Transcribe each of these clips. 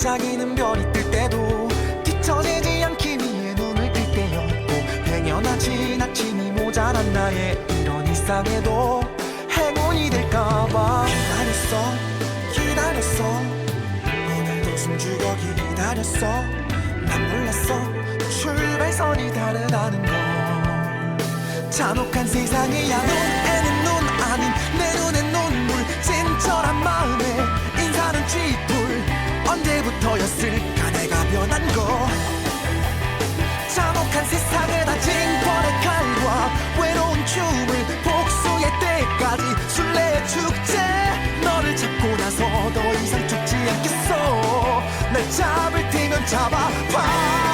반짝이는 별이 뜰 때도 뒤처지지 않기 위해 눈을 뜰 때였고 당연하지 아침이 모자란 나의 이런 일상에도 행운이 될까봐 기다렸어 오늘도 숨죽여 기다렸어 난 몰랐어 출발선이 다르다는 걸 잔혹한 세상이야 눈에는 눈 아닌 내 눈엔 눈물 진절한 마음에 인사는 쥐뿔 언제부터였을까 내가 변한 거 잔혹한 세상을 다진 벌의 칼과 외로운 춤을 복수의 때까지 술래의 축제 너를 잡고 나서 더 이상 죽지 않겠어 날 잡을 테면 잡아봐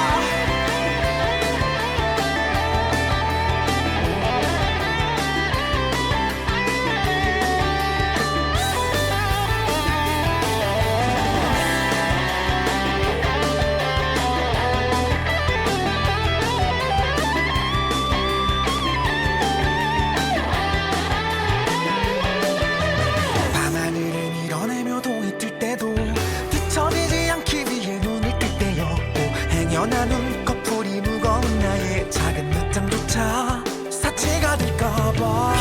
연한 눈꺼풀이 무거운 나의 작은 늦잠조차 사치가 될까봐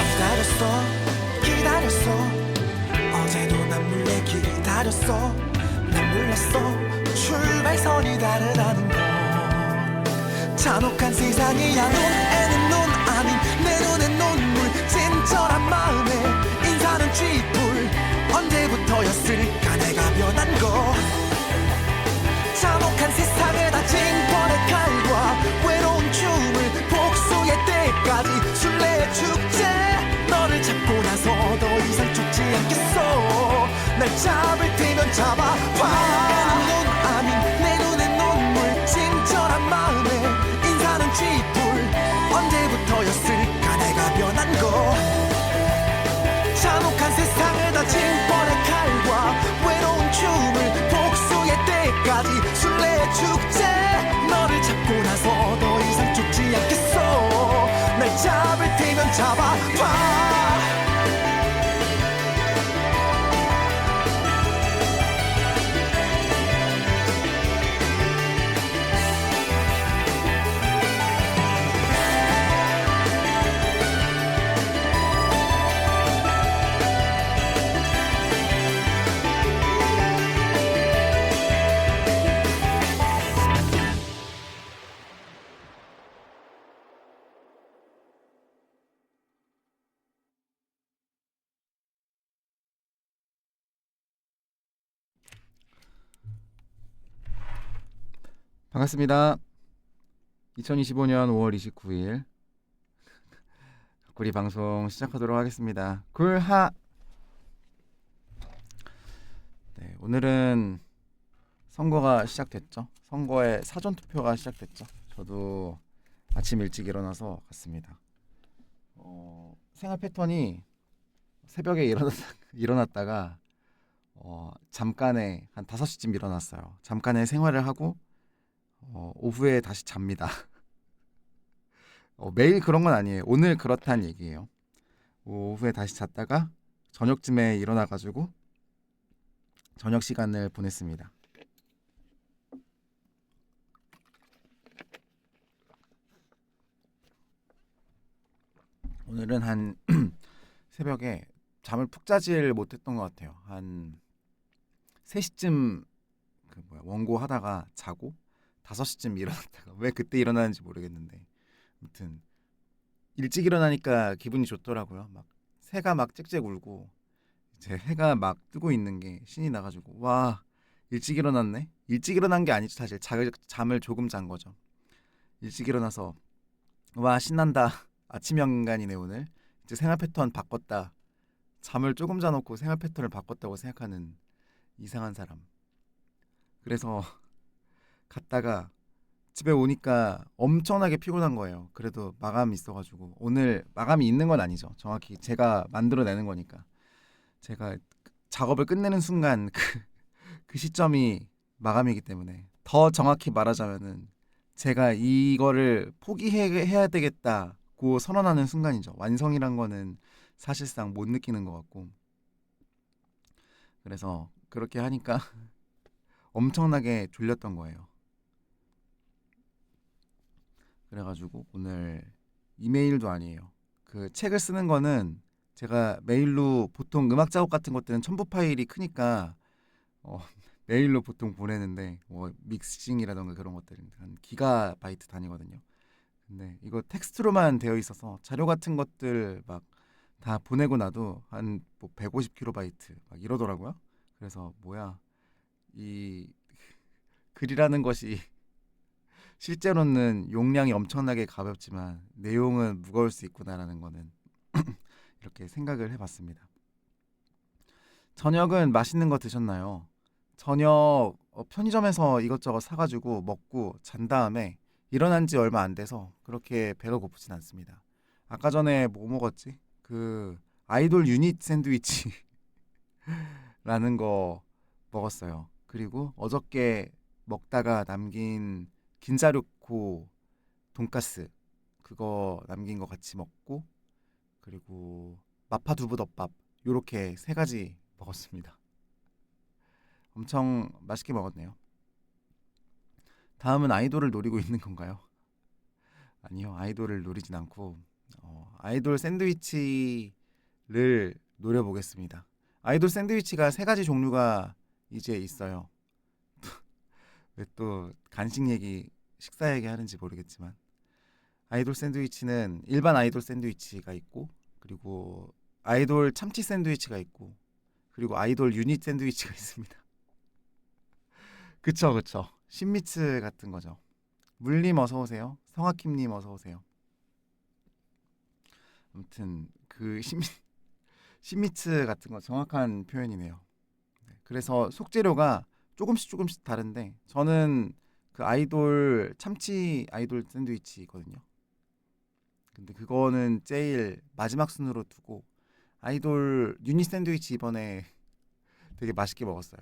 기다렸어 어제도 난 몰래 기다렸어 난 몰랐어 출발선이 다르다는 걸 잔혹한 세상이야 눈에는 눈 아닌 내 눈엔 눈물 진절한 마음에 인사는 쥐뿔 언제부터였을까 내가 변한 거 잔혹한 세상을 다진 벌의 칼과 외로운 춤을 복수의 때까지 술래의 축제 너를 잡고 나서 더 이상 죽지 않겠어 날 잡을 테면 잡아봐 눈 아닌 내 눈엔 눈물 진절한 마음에 인사는 쥐뿔 언제부터였을까 내가 변한 거 잔혹한 세상을 다진 벌의 칼과 외로운 춤을 복수의 때까지 술래의 축제 너를 잡고 나서 더 이상 죽지 않겠어 날 잡을 테면 잡아봐 반갑습니다. 2025년 5월 29일 굴이 방송 시작하도록 하겠습니다. 굴하. 네, 오늘은 선거가 시작됐죠. 선거의 사전 투표가 시작됐죠. 저도 아침 일찍 일어나서 갔습니다. 생활 패턴이 새벽에 일어났다가 잠깐에 한 5시쯤 일어났어요. 잠깐의 생활을 하고 오후에 다시 잡니다. 매일 그런 건 아니에요. 오늘 그렇다는 얘기예요. 오후에 다시 잤다가 저녁쯤에 일어나가지고 저녁 시간을 보냈습니다. 오늘은 한 새벽에 잠을 푹 자질 못했던 것 같아요. 한 3시쯤 원고 하다가 자고 5시쯤 일어났다가 왜 그때 일어나는지 모르겠는데 아무튼 일찍 일어나니까 기분이 좋더라고요. 막 새가 막 짹짹 울고 제 해가 막 뜨고 있는 게 신이 나가지고 와 일찍 일어났네. 일찍 일어난 게 아니죠. 사실 잠을 조금 잔 거죠. 일찍 일어나서 와 신난다. 아침 인간이네 오늘. 이제 생활 패턴 바꿨다. 잠을 조금 자놓고 생활 패턴을 바꿨다고 생각하는 이상한 사람. 그래서 갔다가 집에 오니까 엄청나게 피곤한 거예요. 그래도 마감이 있어가지고 오늘 마감이 있는 건 아니죠. 정확히 제가 만들어내는 거니까 제가 작업을 끝내는 순간 그 시점이 마감이기 때문에 더 정확히 말하자면은 제가 이거를 포기해야 되겠다고 선언하는 순간이죠. 완성이란 거는 사실상 못 느끼는 것 같고 그래서 그렇게 하니까 엄청나게 졸렸던 거예요. 그래가지고 오늘 이메일도 아니에요. 그 책을 쓰는 거는 제가 메일로 보통 음악 작업 같은 것들은 첨부 파일이 크니까 어, 메일로 보통 보내는데 뭐 믹싱이라던가 그런 것들은 한 기가바이트 단위거든요. 근데 이거 텍스트로만 되어 있어서 자료 같은 것들 막 다 보내고 나도 한 뭐 150kB 막 이러더라고요. 그래서 뭐야 이 글이라는 것이 실제로는 용량이 엄청나게 가볍지만 내용은 무거울 수 있구나라는 거는 이렇게 생각을 해봤습니다. 저녁은 맛있는 거 드셨나요? 저녁 편의점에서 이것저것 사가지고 먹고 잔 다음에 일어난 지 얼마 안 돼서 그렇게 배가 고프진 않습니다. 아까 전에 뭐 먹었지? 그 아이돌 유닛 샌드위치라는 거 먹었어요. 그리고 어저께 먹다가 남긴 긴자루코 돈가스 그거 남긴 거 같이 먹고 그리고 마파두부덮밥 요렇게 세 가지 먹었습니다. 엄청 맛있게 먹었네요. 다음은 아이돌을 노리고 있는 건가요? 아니요, 아이돌을 노리진 않고 아이돌 샌드위치를 노려보겠습니다. 아이돌 샌드위치가 세 가지 종류가 이제 있어요. 왜 또 간식 얘기, 식사 얘기 하는지 모르겠지만 아이돌 샌드위치는 일반 아이돌 샌드위치가 있고 그리고 아이돌 참치 샌드위치가 있고 그리고 아이돌 유닛 샌드위치가 있습니다. 그쵸 그쵸. 신미츠 같은 거죠. 물님 어서 오세요. 성학킴님 어서 오세요. 아무튼 그 신미츠 같은 거 정확한 표현이네요. 네, 그래서 속재료가 조금씩 다른데 저는 그 아이돌 참치 아이돌 샌드위치거든요. 근데 그거는 제일 마지막 순으로 두고 아이돌 유닛 샌드위치 이번에 되게 맛있게 먹었어요.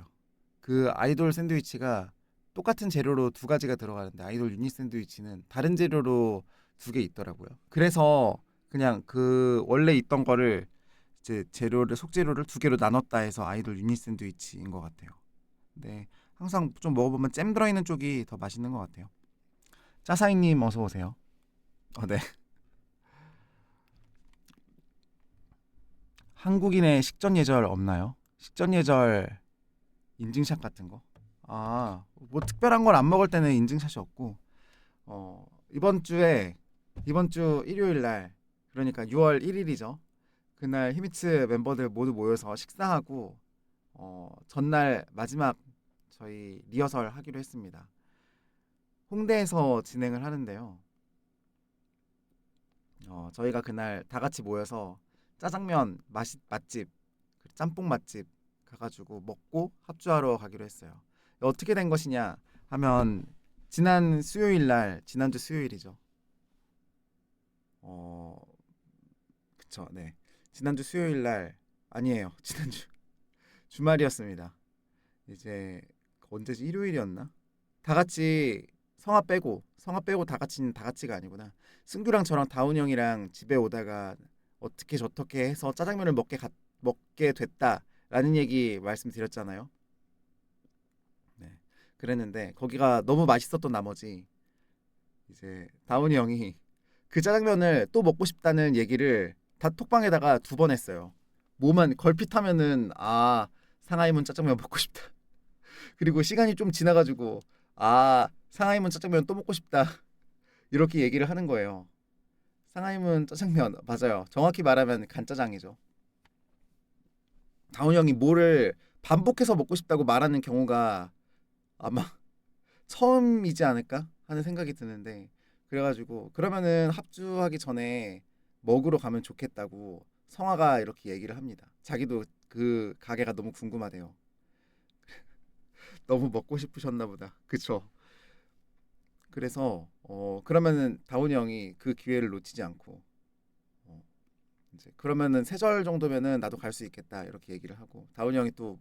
그 아이돌 샌드위치가 똑같은 재료로 두 가지가 들어가는데 아이돌 유닛 샌드위치는 다른 재료로 두 개 있더라고요. 그래서 그냥 그 원래 있던 거를 이제 재료를 속재료를 두 개로 나눴다 해서 아이돌 유닛 샌드위치인 것 같아요. 네, 항상 좀 먹어보면 잼 들어있는 쪽이 더 맛있는 것 같아요. 짜사이님 어서 오세요. 네. 한국인의 식전 예절 없나요? 식전 예절 인증샷 같은 거? 아, 뭐 특별한 걸 안 먹을 때는 인증샷이 없고 이번 주 일요일 날 그러니까 6월 1일이죠. 그날 히미츠 멤버들 모두 모여서 식사하고 전날 마지막 저희 리허설 하기로 했습니다. 홍대에서 진행을 하는데요. 저희가 그날 다 같이 모여서 짜장면 맛집, 그리고 짬뽕 맛집 가가지고 먹고 합주하러 가기로 했어요. 어떻게 된 것이냐 하면 지난주 수요일이죠. 그쵸, 네. 지난주 수요일 날 아니에요. 지난주 주말이었습니다. 이제 언제지 일요일이었나? 다 같이 성화 빼고 다 같이가 아니구나. 승규랑 저랑 다운 형이랑 집에 오다가 어떻게 저렇게 해서 짜장면을 먹게 됐다라는 얘기 말씀드렸잖아요. 네. 그랬는데 거기가 너무 맛있었던 나머지 이제 다운이 형이 그 짜장면을 또 먹고 싶다는 얘기를 다 톡방에다가 두 번 했어요. 뭐만 걸핏하면은 상하이문 짜장면 먹고 싶다. 그리고 시간이 좀 지나가지고 상하이문 짜장면 또 먹고 싶다. 이렇게 얘기를 하는 거예요. 상하이문 짜장면 맞아요. 정확히 말하면 간짜장이죠. 다운 형이 뭐를 반복해서 먹고 싶다고 말하는 경우가 아마 처음이지 않을까 하는 생각이 드는데 그래가지고 그러면은 합주하기 전에 먹으러 가면 좋겠다고 성화가 이렇게 얘기를 합니다. 자기도 그 가게가 너무 궁금하대요. 너무 먹고 싶으셨나 보다. 그쵸? 그래서 그러면은 다운이 형이 그 기회를 놓치지 않고 이제 그러면은 세절 정도면은 나도 갈 수 있겠다 이렇게 얘기를 하고 다운이 형이 또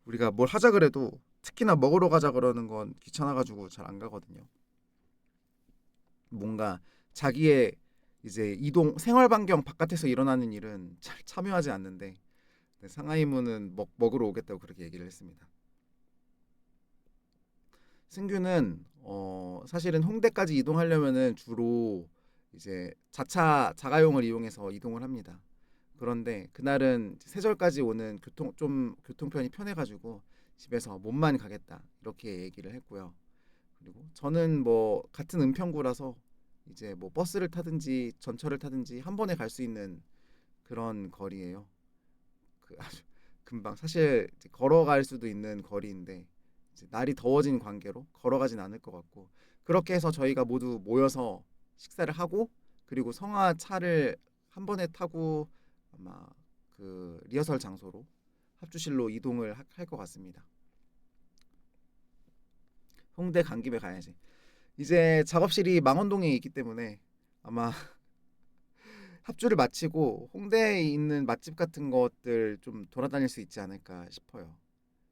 우리가 뭘 하자 그래도 특히나 먹으러 가자 그러는 건 귀찮아가지고 잘 안 가거든요. 뭔가 자기의 이제 이동 생활 반경 바깥에서 일어나는 일은 잘 참여하지 않는데 상하이문은 먹으러 오겠다고 그렇게 얘기를 했습니다. 승규는 사실은 홍대까지 이동하려면은 주로 이제 자차 자가용을 이용해서 이동을 합니다. 그런데 그날은 세절까지 오는 교통편이 편해가지고 집에서 몸만 가겠다 이렇게 얘기를 했고요. 그리고 저는 뭐 같은 은평구라서 이제 뭐 버스를 타든지 전철을 타든지 한 번에 갈 수 있는 그런 거리예요. 그 아주 금방 사실 이제 걸어갈 수도 있는 거리인데 이제 날이 더워진 관계로 걸어가진 않을 것 같고 그렇게 해서 저희가 모두 모여서 식사를 하고 그리고 성화 차를 한 번에 타고 아마 그 리허설 장소로 합주실로 이동을 할 것 같습니다. 홍대 간 김에 가야지. 이제 작업실이 망원동에 있기 때문에 아마 합주를 마치고 홍대에 있는 맛집 같은 것들 좀 돌아다닐 수 있지 않을까 싶어요.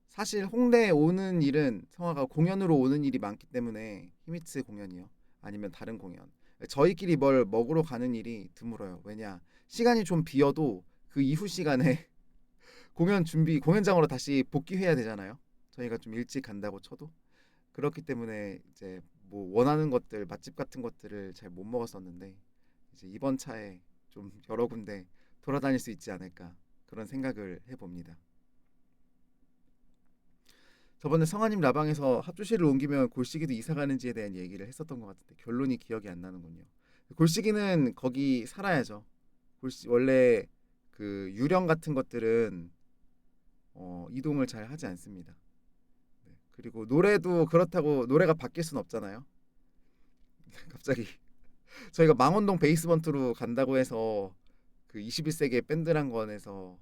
사실 홍대에 오는 일은 성화가 공연으로 오는 일이 많기 때문에 히미츠 공연이요. 아니면 다른 공연. 저희끼리 뭘 먹으러 가는 일이 드물어요. 왜냐? 시간이 좀 비어도 그 이후 시간에 공연장으로 다시 복귀해야 되잖아요. 저희가 좀 일찍 간다고 쳐도. 그렇기 때문에 이제 뭐 원하는 것들, 맛집 같은 것들을 잘 못 먹었었는데 이제 이번 차에 좀 여러 군데 돌아다닐 수 있지 않을까 그런 생각을 해봅니다. 저번에 성아님 라방에서 합주실을 옮기면 골식이도 이사 가는지에 대한 얘기를 했었던 것 같은데 결론이 기억이 안 나는군요. 골식이는 거기 살아야죠. 원래 그 유령 같은 것들은 이동을 잘 하지 않습니다. 네. 그리고 노래도 그렇다고 노래가 바뀔 순 없잖아요. 갑자기 저희가 망원동 베이스먼트로 간다고 해서 그 21세기의 밴드란 건에서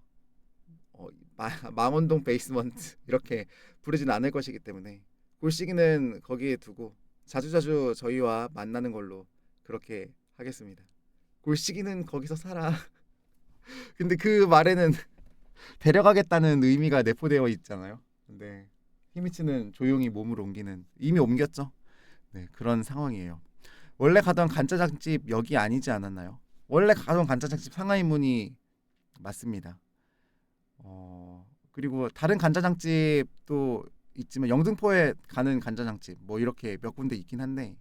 망원동 베이스먼트 이렇게 부르진 않을 것이기 때문에 골식이는 거기에 두고 자주자주 저희와 만나는 걸로 그렇게 하겠습니다. 골식이는 거기서 살아. 근데 그 말에는 데려가겠다는 의미가 내포되어 있잖아요. 근데 히미츠는 조용히 몸을 옮기는 이미 옮겼죠. 네, 그런 상황이에요. 원래 가던 간짜장집 여기 아니지 않았나요? 원래 가던 간짜장집 상하이문이 맞습니다. 그리고 다른 간짜장집도 있지만 영등포에 가는 간짜장집 뭐 이렇게 몇 군데 있긴 한데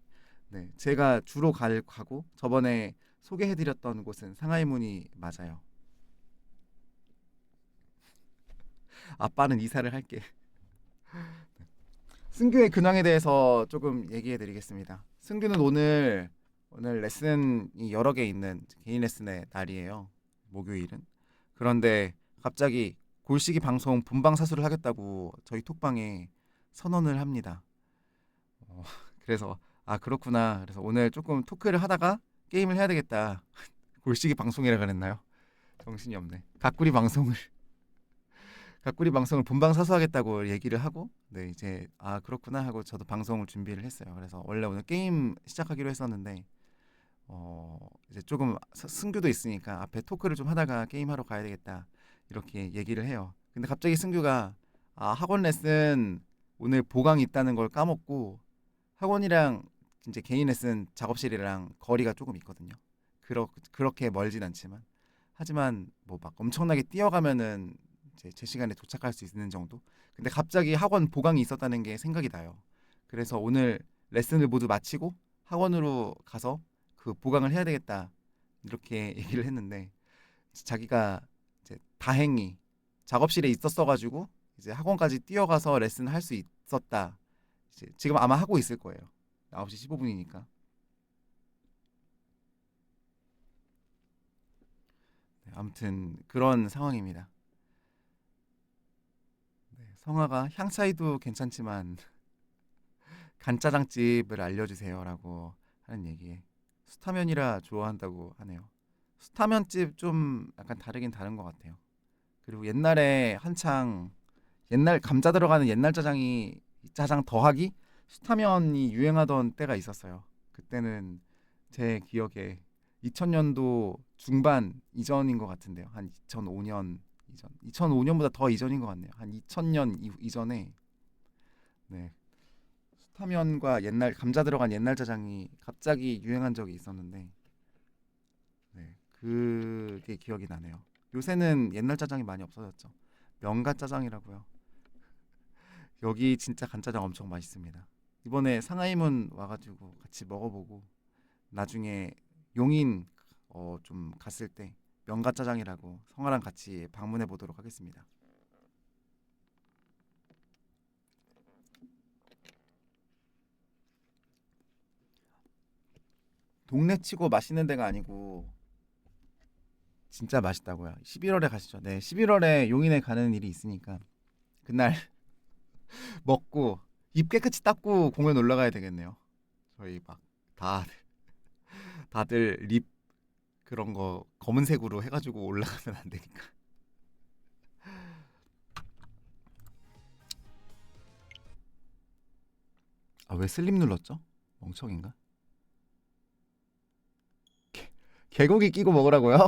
네, 제가 주로 가고 저번에 소개해드렸던 곳은 상하이문이 맞아요. 아빠는 이사를 할게. 승규의 근황에 대해서 조금 얘기해드리겠습니다. 승규는 오늘 레슨이 여러 개 있는 개인 레슨의 날이에요. 목요일은. 그런데 갑자기 골식이 방송 본방 사수를 하겠다고 저희 톡방에 선언을 합니다. 그래서 아 그렇구나. 그래서 오늘 조금 토크를 하다가 게임을 해야 되겠다. 골식이 방송이라 그랬나요? 정신이 없네. 각구리 방송을 본방 사수하겠다고 얘기를 하고 네 이제 아 그렇구나 하고 저도 방송을 준비를 했어요. 그래서 원래 오늘 게임 시작하기로 했었는데 이제 조금 승규도 있으니까 앞에 토크를 좀 하다가 게임하러 가야 되겠다 이렇게 얘기를 해요. 근데 갑자기 승규가 아 학원 레슨 오늘 보강이 있다는 걸 까먹고 학원이랑 이제 개인 레슨 작업실이랑 거리가 조금 있거든요. 그렇게 멀진 않지만 하지만 뭐 막 엄청나게 뛰어가면은 이제 제 시간에 도착할 수 있는 정도. 근데 갑자기 학원 보강이 있었다는 게 생각이 나요. 그래서 오늘 레슨을 모두 마치고 학원으로 가서 그 보강을 해야 되겠다 이렇게 얘기를 했는데 자기가 이제 다행히 작업실에 있었어가지고 이제 학원까지 뛰어가서 레슨을 할 수 있었다. 이제 지금 아마 하고 있을 거예요. 9시 15분이니까. 네, 아무튼 그런 상황입니다. 네, 성화가 향차이도 괜찮지만 간짜장집을 알려주세요라고 하는 얘기에 수타면이라 좋아한다고 하네요. 수타면집 좀 약간 다르긴 다른 것 같아요. 그리고 옛날에 한창 옛날 감자 들어가는 옛날 짜장 더하기 수타면이 유행하던 때가 있었어요. 그때는 제 기억에 2000년도 중반 이전인 것 같은데요. 한 2005년 이전, 2005년보다 더 이전인 것 같네요. 한 2000년 이전에 네, 수타면과 옛날 감자 들어간 옛날 짜장이 갑자기 유행한 적이 있었는데 네, 그게 기억이 나네요. 요새는 옛날 짜장이 많이 없어졌죠. 명가 짜장이라고요. 여기 진짜 간짜장 엄청 맛있습니다. 이번에 상하이문 와가지고 같이 먹어보고 나중에 용인 좀 갔을 때 명가짜장이라고 성아랑 같이 방문해 보도록 하겠습니다. 동네 치고 맛있는 데가 아니고 진짜 맛있다고요. 11월에 가시죠. 네, 11월에 용인에 가는 일이 있으니까 그날 먹고 입 깨끗이 닦고 공연 올라가야 되겠네요. 저희 막 다 다들 립 그런 거 검은색으로 해가지고 올라가면 안 되니까. 아, 왜 슬립 눌렀죠? 멍청인가? 개고기 끼고 먹으라고요?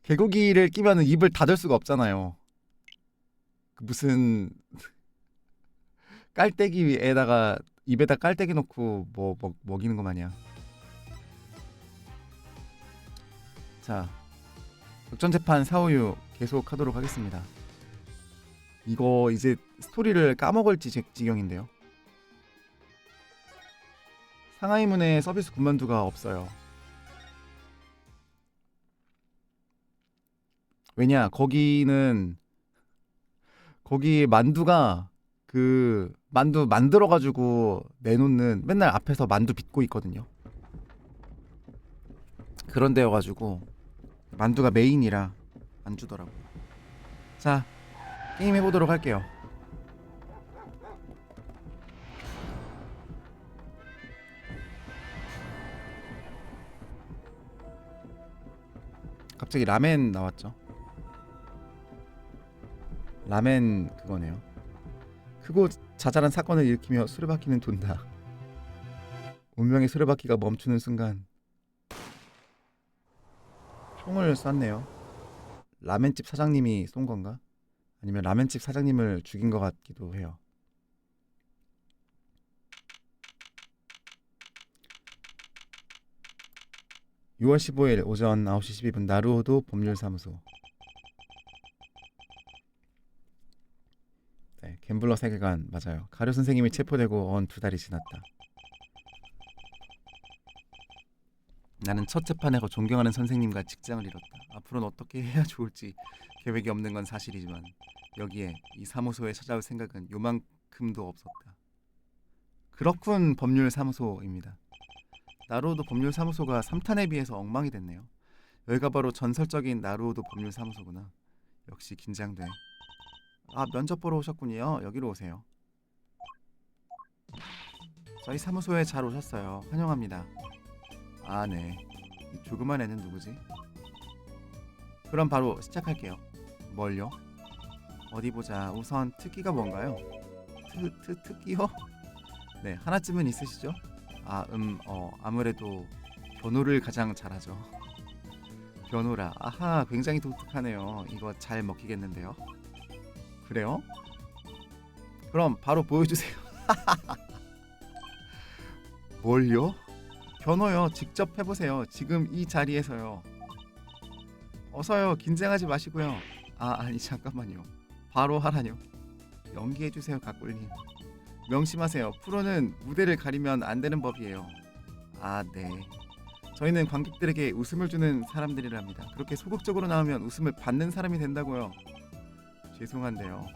개고기를 끼면 입을 닫을 수가 없잖아요. 그 무슨 깔때기에다가 입에다 깔때기 놓고 뭐 먹이는 거 마냥. 자, 역전재판 사우유 계속하도록 하겠습니다. 이거 이제 스토리를 까먹을지 지경인데요. 상하이문에 서비스 군만두가 없어요. 왜냐, 거기 만두가 그 만두 만들어가지고 내놓는 맨날 앞에서 만두 빚고 있거든요. 그런 데여가지고 만두가 메인이라 안 주더라고요. 자, 게임 해보도록 할게요. 갑자기 라멘 나왔죠. 라멘 그거네요. 크고 자잘한 사건을 일으키며 수레바퀴는 돈다. 운명의 수레바퀴가 멈추는 순간 총을 쐈네요. 라멘집 사장님이 쏜 건가? 아니면 라멘집 사장님을 죽인 것 같기도 해요. (6월 15일) 오전 9시 12분 나루호도 법률사무소. 네, 갬블러 세계관 맞아요. 가료 선생님이 체포되고 언 2달이 지났다. 나는 첫 재판에서 존경하는 선생님과 직장을 잃었다. 앞으로는 어떻게 해야 좋을지 계획이 없는 건 사실이지만 여기에 이 사무소에 찾아올 생각은 요만큼도 없었다. 그렇군. 법률사무소입니다. 나루오도 법률사무소가 3탄에 비해서 엉망이 됐네요. 여기가 바로 전설적인 나루오도 법률사무소구나. 역시 긴장돼. 아, 면접 보러 오셨군요. 여기로 오세요. 저희 사무소에 잘 오셨어요. 환영합니다. 아, 네. 이 조그만 애는 누구지? 그럼 바로 시작할게요. 뭘요? 어디 보자. 우선 특기가 뭔가요? 특기요? 네, 하나쯤은 있으시죠? 아무래도 변호를 가장 잘하죠. 변호라. 아하, 굉장히 독특하네요. 이거 잘 먹히겠는데요? 그래요? 그럼 바로 보여주세요. 뭘요? 변호요. 직접 해보세요. 지금 이 자리에서요. 어서요. 긴장하지 마시고요. 아니 잠깐만요. 바로 하라뇨. 연기해주세요, 가꿀님. 명심하세요. 프로는 무대를 가리면 안 되는 법이에요. 아, 네. 저희는 관객들에게 웃음을 주는 사람들이랍니다. 그렇게 소극적으로 나오면 웃음을 받는 사람이 된다고요. 죄송한데요.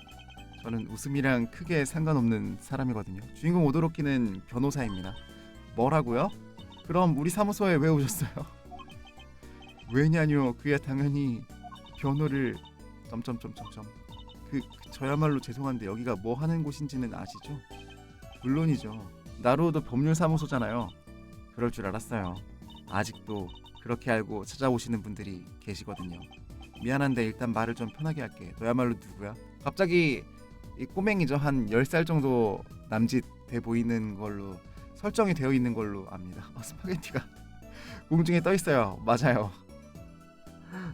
저는 웃음이랑 크게 상관없는 사람이거든요. 주인공 오도로키는 변호사입니다. 뭐라고요? 그럼 우리 사무소에 왜 오셨어요? 왜냐뇨. 그야 당연히 변호를... 저야말로 죄송한데 여기가 뭐 하는 곳인지는 아시죠? 물론이죠. 나루오도 법률사무소잖아요. 그럴 줄 알았어요. 아직도 그렇게 알고 찾아오시는 분들이 계시거든요. 미안한데 일단 말을 좀 편하게 할게. 너야말로 누구야? 갑자기 이 꼬맹이죠. 한 10살 정도 남짓 돼 보이는 걸로 설정이 되어 있는 걸로 압니다. 스파게티가 공중에 떠 있어요. 맞아요.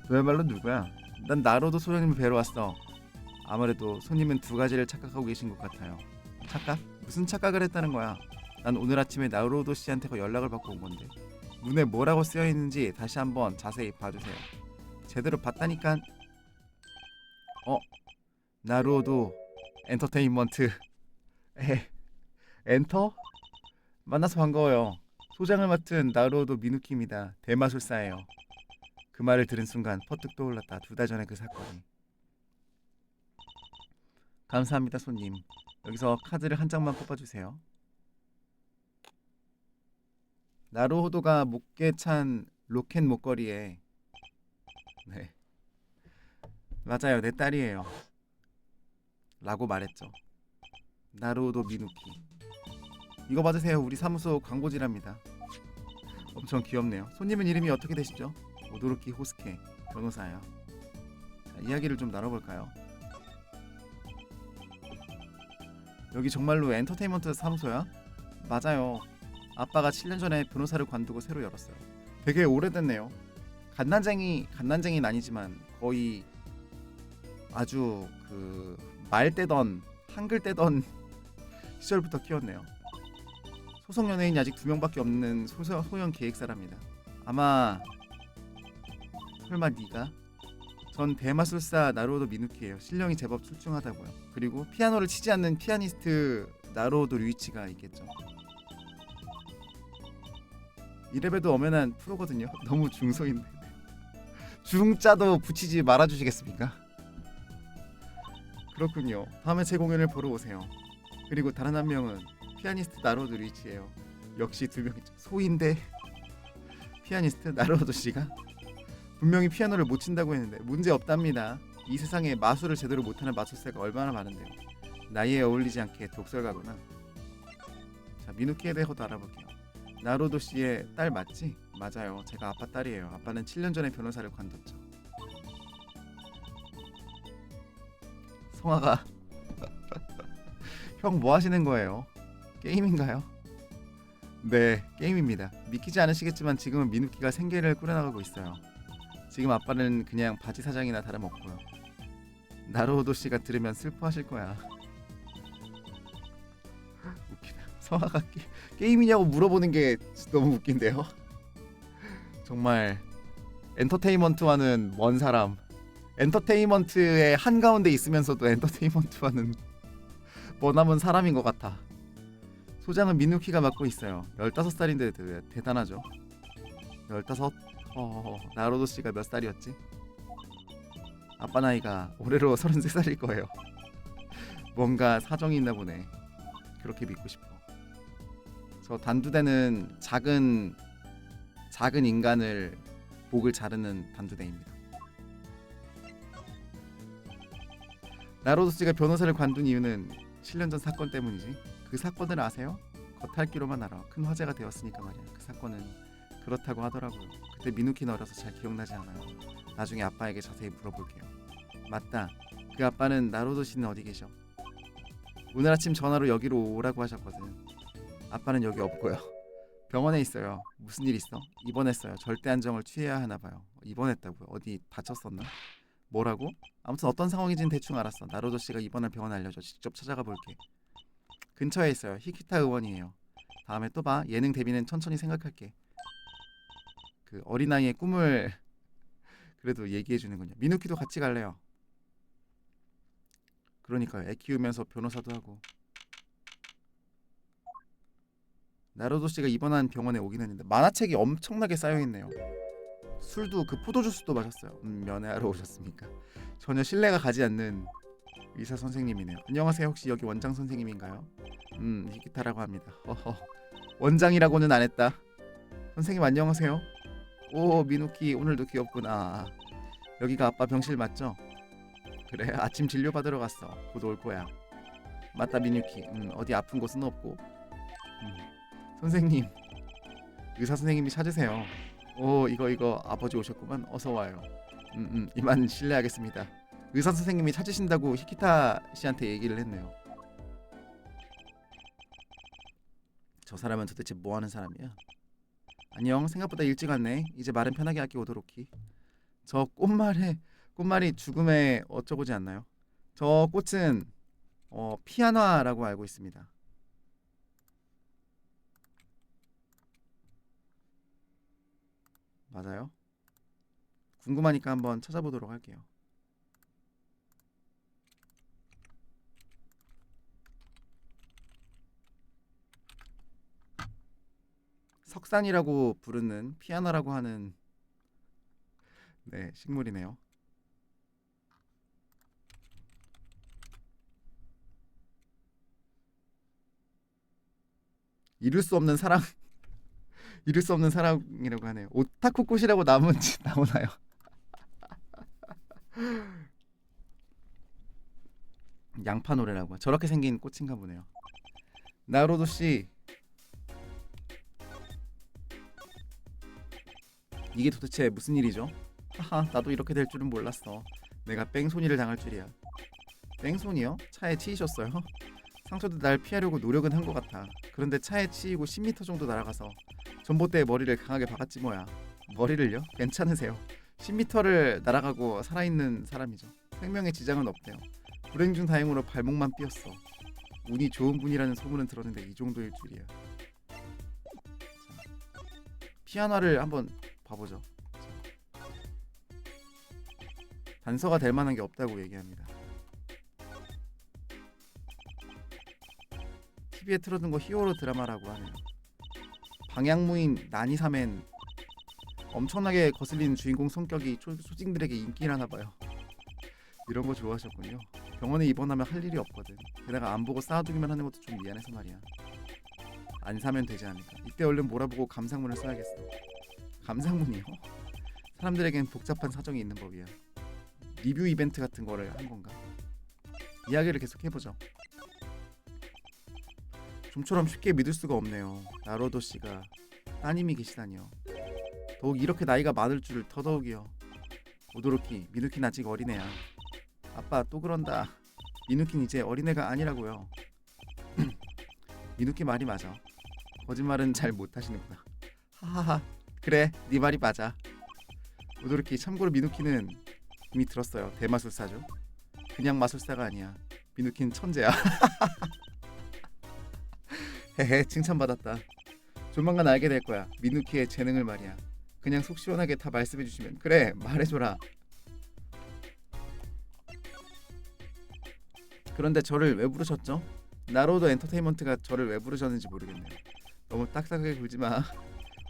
너야말로 누구야? 난 나루오도 소장님을 뵈러 왔어. 아무래도 손님은 2가지를 착각하고 계신 것 같아요. 착각? 무슨 착각을 했다는 거야? 난 오늘 아침에 나루오도 씨한테 연락을 받고 온 건데 문에 뭐라고 쓰여 있는지 다시 한번 자세히 봐주세요. 제대로 봤다니까. 나루오도 엔터테인먼트 엔터? 만나서 반가워요. 소장을 맡은 나루오도 미누키입니다. 대마술사예요. 그 말을 들은 순간 퍼뜩 떠올랐다. 2달 전에 그 사건이. 감사합니다 손님. 여기서 카드를 한 장만 뽑아주세요. 나루호도가 목에 찬 로켓 목걸이에 네 맞아요 내 딸이에요 라고 말했죠. 나루호도 미누키. 이거 받으세요. 우리 사무소 광고지랍니다. 엄청 귀엽네요. 손님은 이름이 어떻게 되시죠? 오도로키 호스케 변호사요. 자, 이야기를 좀 나눠볼까요? 여기 정말로 엔터테인먼트 사무소야? 맞아요. 아빠가 7년 전에 변호사를 관두고 새로 열었어요. 되게 오래됐네요. 갓난쟁이는 아니지만 거의 아주 그 말 떼던 한글 떼던 시절부터 키웠네요. 소속 연예인이 아직 2명밖에 없는 소형 기획사랍니다. 아마 설마 네가? 전 대마술사 나루오도 미누키예요. 실력이 제법 출중하다고요. 그리고 피아노를 치지 않는 피아니스트 나루오도 류이치가 있겠죠. 이래봬도 엄연한 프로거든요. 너무 중소인데 중자도 붙이지 말아주시겠습니까? 그렇군요. 다음에 제 공연을 보러 오세요. 그리고 다른 한 명은 피아니스트 나루오도 류이치예요. 역시 2명이죠. 소인데 피아니스트 나루오도 씨가 분명히 피아노를 못 친다고 했는데 문제 없답니다. 이 세상에 마술을 제대로 못하는 마술사가 얼마나 많은데요. 나이에 어울리지 않게 독설가구나. 자, 미누키에 대해서도 알아볼게요. 나루오도 씨의 딸 맞지? 맞아요. 제가 아빠 딸이에요. 아빠는 7년 전에 변호사를 관뒀죠. 성아가 형 뭐 하시는 거예요? 게임인가요? 네, 게임입니다. 믿기지 않으시겠지만 지금은 미누키가 생계를 꾸려나가고 있어요. 지금 아빠는 그냥 바지 사장이나 다름없고요. 나루오도 씨가 들으면 슬퍼하실 거야. 웃기다. 성아가 게임이냐고 물어보는 게 너무 웃긴데요. 정말 엔터테인먼트와는 먼 사람. 엔터테인먼트의 한가운데 있으면서도 엔터테인먼트와는 머나먼 사람인 것 같아. 소장은 미누키가 맡고 있어요. 15살인데 대단하죠. 15? 나루오도 씨가 몇 살이었지? 아빠 나이가 올해로 33살일 거예요. 뭔가 사정이 있나 보네. 그렇게 믿고 싶어. 저 단두대는 작은 인간을 목을 자르는 단두대입니다. 나루오도 씨가 변호사를 관둔 이유는 7년 전 사건 때문이지. 그 사건을 아세요? 겉핥기로만 알아. 큰 화제가 되었으니까 말이야. 그 사건은 그렇다고 하더라고요. 그때 미누키는 어려서 잘 기억나지 않아요. 나중에 아빠에게 자세히 물어볼게요. 맞다. 그 아빠는 나루오도 씨는 어디 계셔? 오늘 아침 전화로 여기로 오라고 하셨거든. 아빠는 여기 없고요. 병원에 있어요. 무슨 일 있어? 입원했어요. 절대 안정을 취해야 하나 봐요. 입원했다고요? 어디 다쳤었나? 뭐라고? 아무튼 어떤 상황인지는 대충 알았어. 나루오도 씨가 입원할 병원 알려줘. 직접 찾아가 볼게. 근처에 있어요. 히키타 의원이에요. 다음에 또 봐. 예능 데뷔는 천천히 생각할게. 그 어린아이의 꿈을 그래도 얘기해 주는군요. 미누키도 같이 갈래요. 그러니까요. 애 키우면서 변호사도 하고. 나루오도 씨가 입원한 병원에 오긴 했는데 만화책이 엄청나게 쌓여 있네요. 술도 그 포도주스도 마셨어요. 면회하러 오셨습니까? 전혀 신뢰가 가지 않는 의사 선생님이네요. 안녕하세요. 혹시 여기 원장 선생님인가요? 히키타라고 합니다. 원장이라고는 안 했다. 선생님 안녕하세요. 오 미누키 오늘도 귀엽구나. 여기가 아빠 병실 맞죠? 그래 아침 진료 받으러 갔어. 곧 올 거야. 맞다 미누키. 어디 아픈 곳은 없고. 선생님 의사 선생님이 찾으세요. 오 이거 아버지 오셨구만. 어서 와요. 이만 실례하겠습니다. 의사 선생님이 찾으신다고 히키타 씨한테 얘기를 했네요. 저 사람은 도대체 뭐 하는 사람이야? 안녕. 생각보다 일찍 왔네. 이제 말은 편하게 할게 오도로키. 저 꽃말이 죽음의 어쩌고지 않나요? 저 꽃은 피아노라고 알고 있습니다. 맞아요? 궁금하니까 한번 찾아보도록 할게요. 석산이라고 부르는 피아나라고 하는 네 식물이네요. 이룰 수 없는 사랑 이룰 수 없는 사랑이라고 하네요. 오타쿠 꽃이라고 나오나요? 양파 노래라고 저렇게 생긴 꽃인가 보네요. 나로도 씨 이게 도대체 무슨 일이죠? 하하 나도 이렇게 될 줄은 몰랐어. 내가 뺑소니를 당할 줄이야. 뺑소니요? 차에 치이셨어요? 상처도 날 피하려고 노력은 한 것 같아. 그런데 차에 치이고 10m 정도 날아가서 전봇대에 머리를 강하게 박았지 뭐야. 머리를요? 괜찮으세요? 10m를 날아가고 살아있는 사람이죠. 생명에 지장은 없대요. 불행 중 다행으로 발목만 삐었어. 운이 좋은 분이라는 소문은 들었는데 이 정도일 줄이야. 자, 피아노를 한번 봐보죠. 자, 단서가 될 만한 게 없다고 얘기합니다. TV에 틀어둔 거 히어로 드라마라고 하네요. 방향무인 나니사맨 엄청나게 거슬리는 주인공 성격이 소직들에게 인기라나 봐요. 이런 거 좋아하셨군요. 병원에 입원하면 할 일이 없거든. 게다가 안 보고 쌓아두기만 하는 것도 좀 미안해서 말이야. 안 사면 되지 않을까. 이때 얼른 몰아보고 감상문을 써야겠어. 감상문이요? 사람들에겐 복잡한 사정이 있는 법이야. 리뷰 이벤트 같은 거를 한 건가? 이야기를 계속 해보죠. 좀처럼 쉽게 믿을 수가 없네요. 나로도 씨가 따님이 계시다니요. 더욱 이렇게 나이가 많을 줄을 더더욱이요. 오도로키, 미누키는 아직 어린애야. 아빠 또 그런다. 미누키는 이제 어린애가 아니라고요. 미누키 말이 맞아. 거짓말은 잘 못하시는구나. 하하하. 그래, 네 말이 맞아. 오도로키 참고로 미누키는 이미 들었어요. 대마술사죠. 그냥 마술사가 아니야. 미누키는 천재야. 헤헤 칭찬받았다. 조만간 알게 될 거야. 미누키의 재능을 말이야. 그냥 속 시원하게 다 말씀해 주시면. 그래 말해줘라. 그런데 저를 왜 부르셨죠? 나로도 엔터테인먼트가 저를 왜 부르셨는지 모르겠네요. 너무 딱딱하게 굴지 마.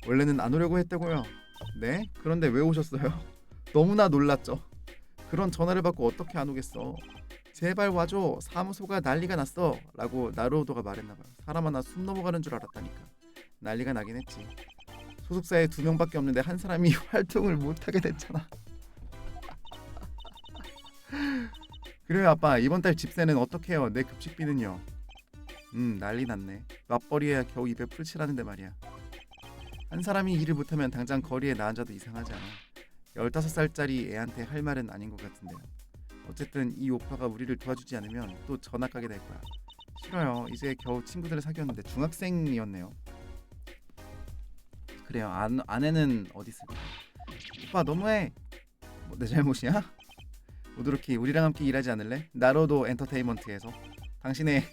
원래는 안 오려고 했다고요. 네? 그런데 왜 오셨어요? 너무나 놀랐죠. 그런 전화를 받고 어떻게 안 오겠어. 제발 와줘. 사무소가 난리가 났어. 라고 나루오도가 말했나봐요. 사람 하나 숨 넘어가는 줄 알았다니까. 난리가 나긴 했지. 소속사에 2명밖에 없는데 한 사람이 활동을 못하게 됐잖아. 그래요 아빠. 이번 달 집세는 어떻게 해요? 내 급식비는요? 난리 났네. 맞벌이해야 겨우 입에 풀 칠하는데 말이야. 한 사람이 일을 못하면 당장 거리에 나앉아도 이상하지 않아. 15살짜리 애한테 할 말은 아닌 것 같은데요. 어쨌든 이 오빠가 우리를 도와주지 않으면 또 전학 가게 될 거야. 싫어요. 이제 겨우 친구들을 사귀었는데 중학생이었네요. 그래요. 아내는 어디 있을까? 오빠 너무해. 뭐 내 잘못이야? 오도로키 우리랑 함께 일하지 않을래? 나로도 엔터테인먼트에서 당신의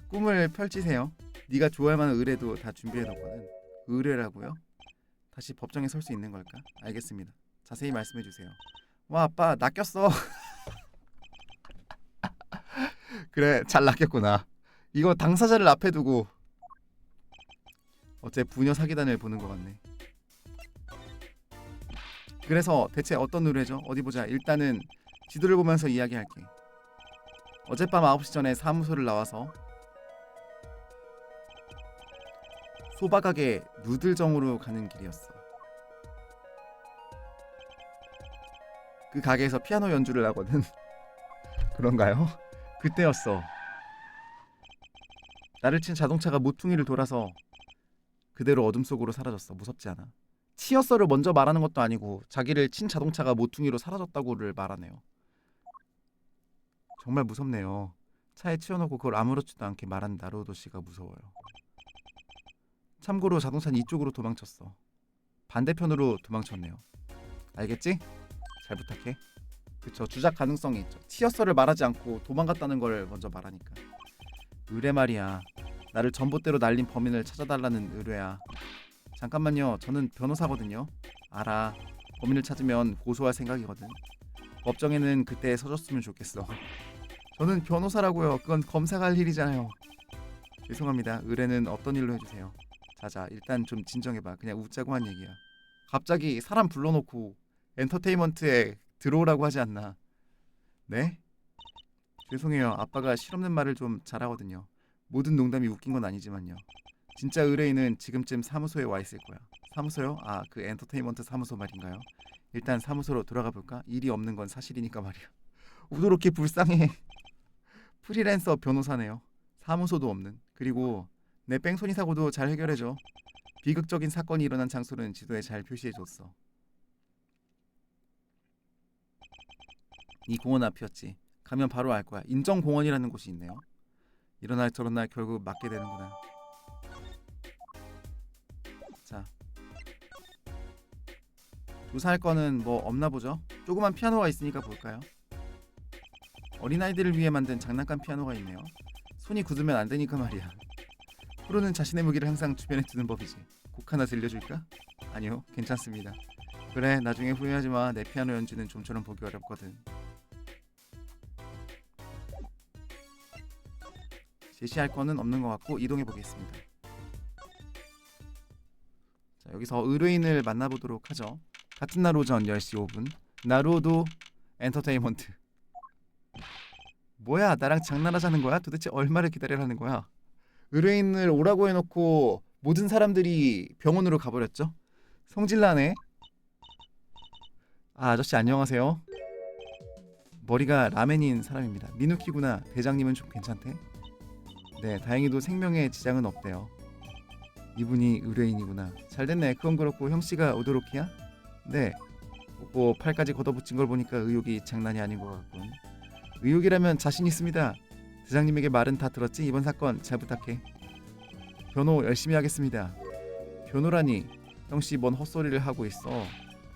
꿈을 펼치세요. 네가 좋아할 만한 의뢰도 다 준비해뒀거든. 의뢰라고요? 다시 법정에 설 수 있는 걸까? 알겠습니다. 자세히 말씀해주세요. 와 아빠 낚였어. 그래 잘 낚였구나. 이거 당사자를 앞에 두고 어째 부녀 사기단을 보는 것 같네. 그래서 대체 어떤 의뢰죠? 어디 보자. 일단은 지도를 보면서 이야기할게. 어젯밤 9시 전에 사무소를 나와서 소바가게 누들정으로 가는 길이었어. 그 가게에서 피아노 연주를 하거든. 그런가요? 그때였어. 나를 친 자동차가 모퉁이를 돌아서 그대로 어둠 속으로 사라졌어. 무섭지 않아? 치였어를 먼저 말하는 것도 아니고 자기를 친 자동차가 모퉁이로 사라졌다고를 말하네요. 정말 무섭네요. 차에 치워놓고 그걸 아무렇지도 않게 말한 나루오도 씨가 무서워요. 참고로 자동차는 이쪽으로 도망쳤어. 반대편으로 도망쳤네요. 알겠지? 잘 부탁해. 그쵸, 주작 가능성이 있죠. 치였어를 말하지 않고 도망갔다는 걸 먼저 말하니까. 의뢰 말이야. 나를 전봇대로 날린 범인을 찾아달라는 의뢰야. 잠깐만요. 저는 변호사거든요. 알아. 범인을 찾으면 고소할 생각이거든. 법정에는 그때 서줬으면 좋겠어. 저는 변호사라고요. 그건 검사가 할 일이잖아요. 죄송합니다. 의뢰는 없던 일로 해주세요. 자자, 일단 좀 진정해봐. 그냥 웃자고 한 얘기야. 갑자기 사람 불러놓고 엔터테인먼트에 들어오라고 하지 않나. 네? 죄송해요. 아빠가 실없는 말을 좀 잘하거든요. 모든 농담이 웃긴 건 아니지만요. 진짜 의뢰인은 지금쯤 사무소에 와 있을 거야. 사무소요? 아, 그 엔터테인먼트 사무소 말인가요? 일단 사무소로 돌아가 볼까? 일이 없는 건 사실이니까 말이야. 우도롭게 불쌍해. 프리랜서 변호사네요. 사무소도 없는. 그리고 내 뺑소니 사고도 잘 해결해줘. 비극적인 사건이 일어난 장소는 지도에 잘 표시해줬어. 이 공원 앞이었지. 가면 바로 알 거야. 인정공원이라는 곳이 있네요. 이런 날 저런 날 결국 맞게 되는구나. 자, 조사할 거는 뭐 없나 보죠? 조그만 피아노가 있으니까 볼까요? 어린아이들을 위해 만든 장난감 피아노가 있네요. 손이 굳으면 안 되니까 말이야. 프로는 자신의 무기를 항상 주변에 두는 법이지. 곡 하나 들려줄까? 아니요, 괜찮습니다. 그래, 나중에 후회하지 마. 내 피아노 연주는 좀처럼 보기 어렵거든. 제시할 거는 없는 것 같고 이동해 보겠습니다. 자, 여기서 의뢰인을 만나보도록 하죠. 같은 날 오전 10시 5분 나루오도 엔터테인먼트. 뭐야, 나랑 장난하자는 거야? 도대체 얼마를 기다리라는 거야? 의뢰인을 오라고 해놓고 모든 사람들이 병원으로 가버렸죠. 성질나네. 아, 아저씨 안녕하세요. 머리가 라멘인 사람입니다. 미누키구나. 대장님은 좀 괜찮대? 네, 다행히도 생명에 지장은 없대요. 이분이 의뢰인이구나. 잘됐네. 그건 그렇고 형씨가 오도로키야? 네. 뭐 팔까지 걷어붙인 걸 보니까 의욕이 장난이 아닌 것 같군. 의욕이라면 자신 있습니다. 대장님에게 말은 다 들었지? 이번 사건 잘 부탁해. 변호 열심히 하겠습니다. 변호라니, 형씨 뭔 헛소리를 하고 있어.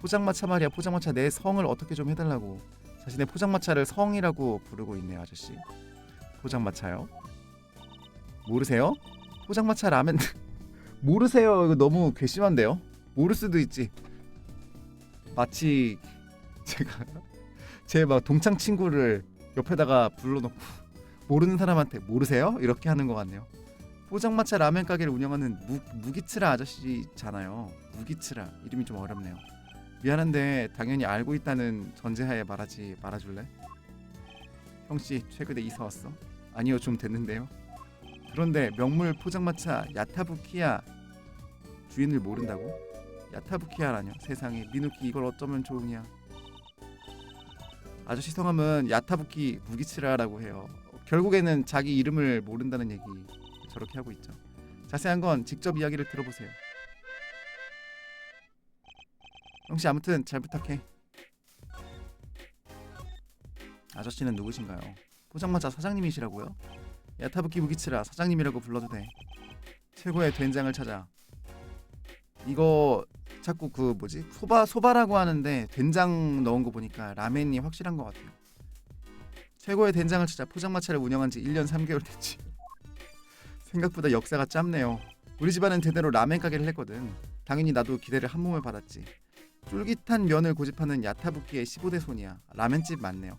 포장마차 말이야. 포장마차 내 성을 어떻게 좀 해달라고. 자신의 포장마차를 성이라고 부르고 있네요, 아저씨. 포장마차요? 모르세요? 포장마차 라멘 모르세요. 이거 너무 괘씸한데요? 모를 수도 있지. 마치 제가 제 막 동창 친구를 옆에다가 불러놓고 모르는 사람한테 모르세요? 이렇게 하는 것 같네요. 포장마차 라멘 가게를 운영하는 무기츠라 아저씨잖아요. 무기츠라 이름이 좀 어렵네요. 미안한데 당연히 알고 있다는 전제하에 말아줄래? 형씨 최근에 이사 왔어? 아니요, 좀 됐는데요. 그런데 명물 포장마차 야타부키야 주인을 모른다고? 야타부키야라뇨? 세상에, 미누키 이걸 어쩌면 좋으냐. 아저씨 성함은 야타부키 무기치라라고 해요. 결국에는 자기 이름을 모른다는 얘기 저렇게 하고 있죠. 자세한 건 직접 이야기를 들어보세요. 형씨 아무튼 잘 부탁해. 아저씨는 누구신가요? 포장마차 사장님이시라고요? 야타부키 무기치라 사장님이라고 불러도 돼. 최고의 된장을 찾아. 이거 자꾸 그 뭐지? 소바라고 하는데 된장 넣은 거 보니까 라멘이 확실한 것 같아요. 최고의 된장을 찾아. 포장마차를 운영한 지 1년 3개월 됐지. 생각보다 역사가 짧네요. 우리 집안은 대대로 라멘 가게를 했거든. 당연히 나도 기대를 한 몸을 받았지. 쫄깃한 면을 고집하는 야타부키의 15대 손이야. 라멘집 맞네요.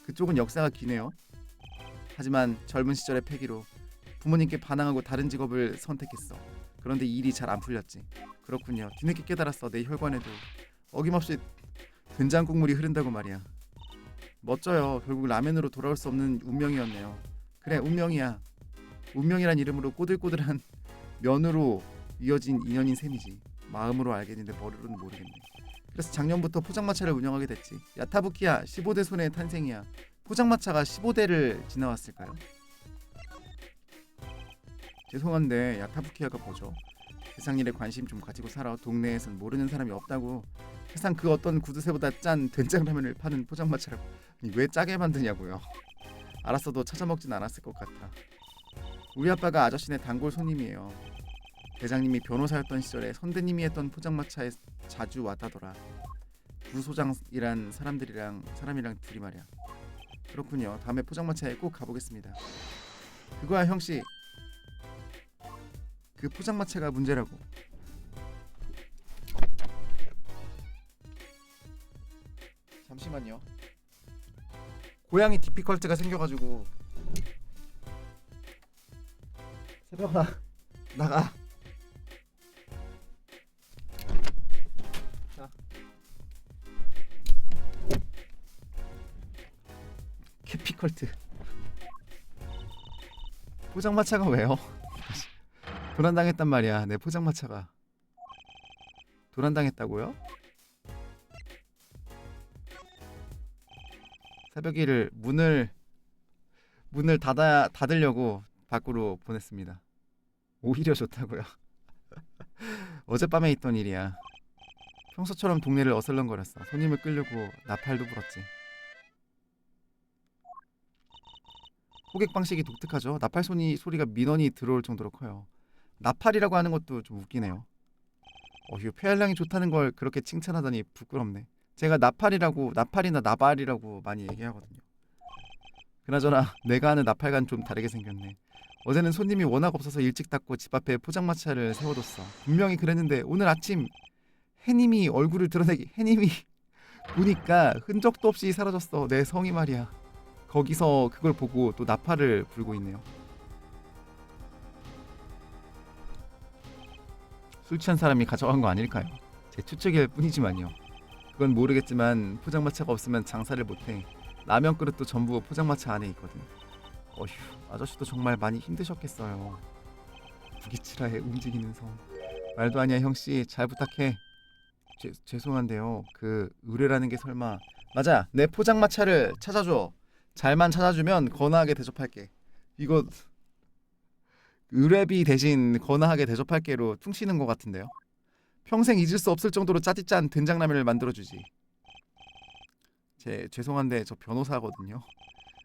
그쪽은 역사가 기네요. 하지만 젊은 시절의 패기로 부모님께 반항하고 다른 직업을 선택했어. 그런데 일이 잘 안 풀렸지. 그렇군요. 뒤늦게 깨달았어. 내 혈관에도 어김없이 된장 국물이 흐른다고 말이야. 멋져요. 결국 라멘으로 돌아올 수 없는 운명이었네요. 그래, 운명이야. 운명이란 이름으로 꼬들꼬들한 면으로 이어진 인연인 셈이지. 마음으로 알겠는데 머리로는 모르겠네. 그래서 작년부터 포장마차를 운영하게 됐지. 야타부키야 15대 손의 탄생이야. 포장마차가 15대를 지나왔을까요? 죄송한데 야타부키야가 뭐죠? 세상 일에 관심 좀 가지고 살아. 동네에선 모르는 사람이 없다고. 세상 그 어떤 구두쇠보다 짠 된장라면을 파는 포장마차라고. 아니, 왜 짜게 만드냐고요. 알았어도 찾아먹진 않았을 것 같아. 우리 아빠가 아저씨네 단골 손님이에요. 대장님이 변호사였던 시절에 선배님이 했던 포장마차에 자주 왔다더라. 부소장이란 사람이랑 둘이 말이야. 그렇군요. 다음에 포장마차에 꼭 가보겠습니다. 그거야 형씨. 그 포장마차가 문제라고. 잠시만요. 고양이 디피컬트가 생겨가지고. 새벽아 나가. 디피컬트. 포장마차가 왜요? 도난당했단 말이야. 내 포장마차가 도난당했다고요? 새벽이를 문을 닫으려고 밖으로 보냈습니다. 오히려 좋다고요. 어젯밤에 있던 일이야. 평소처럼 동네를 어슬렁거렸어. 손님을 끌려고 나팔도 불었지. 호객 방식이 독특하죠. 나팔 소리가 민원이 들어올 정도로 커요. 나팔이라고 하는 것도 좀 웃기네요. 어휴, 폐활량이 좋다는 걸 그렇게 칭찬하다니 부끄럽네. 제가 나팔이나 나발이라고 많이 얘기하거든요. 그나저나 내가 아는 나팔과는 좀 다르게 생겼네. 어제는 손님이 워낙 없어서 일찍 닫고 집 앞에 포장마차를 세워뒀어. 분명히 그랬는데 오늘 아침 해님이 얼굴을 드러내기 해님이 보니까 흔적도 없이 사라졌어. 내 성이 말이야. 거기서 그걸 보고 또 나팔을 불고 있네요. 술 취한 사람이 가져간 거 아닐까요? 제 추측일 뿐이지만요. 그건 모르겠지만 포장마차가 없으면 장사를 못해. 라면 그릇도 전부 포장마차 안에 있거든. 어휴, 아저씨도 정말 많이 힘드셨겠어요. 부기치라의 움직이는 성. 말도 아니야 형씨, 잘 부탁해. 죄송한데요, 그 의뢰라는 게 설마. 맞아, 내 포장마차를 찾아줘. 잘만 찾아주면 거나하게 대접할게. 이거 의뢰비 대신 거나하게 대접할게로 퉁치는 것 같은데요. 평생 잊을 수 없을 정도로 짜릿짠 된장라면을 만들어주지. 죄송한데 저 변호사거든요.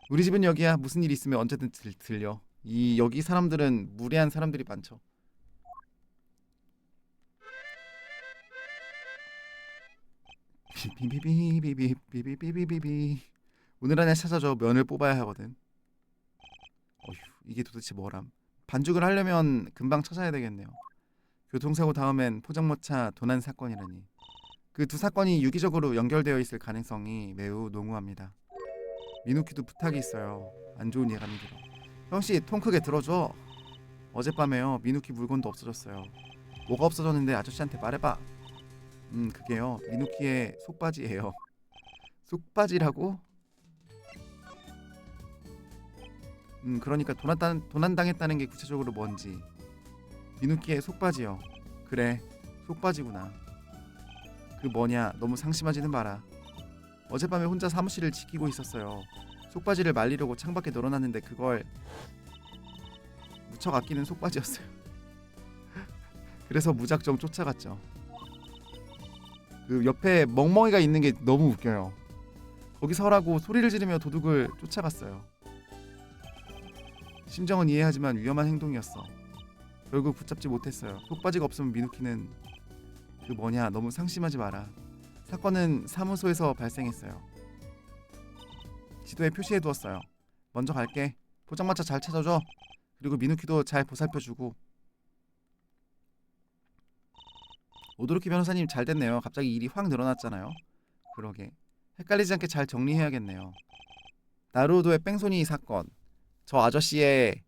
우리 집은 여기야. 무슨 일 있으면 언제든 들려. 여기 사람들은 무례한 사람들이 많죠. 비비비비비비비비비비. 오늘 안에 찾아줘. 면을 뽑아야 하거든. 어휴, 이게 도대체 뭐람. 반죽을 하려면 금방 찾아야 되겠네요. 교통사고 다음엔 포장마차 도난 사건이라니. 그 두 사건이 유기적으로 연결되어 있을 가능성이 매우 농후합니다. 미누키도 부탁이 있어요. 안 좋은 예감이 들어. 형씨, 통 크게 들어줘. 어젯밤에요, 미누키 물건도 없어졌어요. 뭐가 없어졌는데 아저씨한테 말해봐. 그게요, 미누키의 속바지예요. 속바지라고? 그러니까 도난당했다는 게 구체적으로 뭔지. 미누키의 속바지요. 그래, 속바지구나. 그 뭐냐, 너무 상심하지는 마라. 어젯밤에 혼자 사무실을 지키고 있었어요. 속바지를 말리려고 창밖에 널어놨는데 그걸 무척 아끼는 속바지였어요. 그래서 무작정 쫓아갔죠. 그 옆에 멍멍이가 있는 게 너무 웃겨요. 거기 서라고 소리를 지르며 도둑을 쫓아갔어요. 심정은 이해하지만 위험한 행동이었어. 결국 붙잡지 못했어요. 속바지가 없으면 미누키는 그 뭐냐, 너무 상심하지 마라. 사건은 사무소에서 발생했어요. 지도에 표시해두었어요. 먼저 갈게. 포장마차 잘 찾아줘. 그리고 미누키도 잘 보살펴주고. 오도로키 변호사님, 잘 됐네요. 갑자기 일이 확 늘어났잖아요. 그러게. 헷갈리지 않게 잘 정리해야겠네요. 나루오도의 뺑소니 사건, 저 아저씨의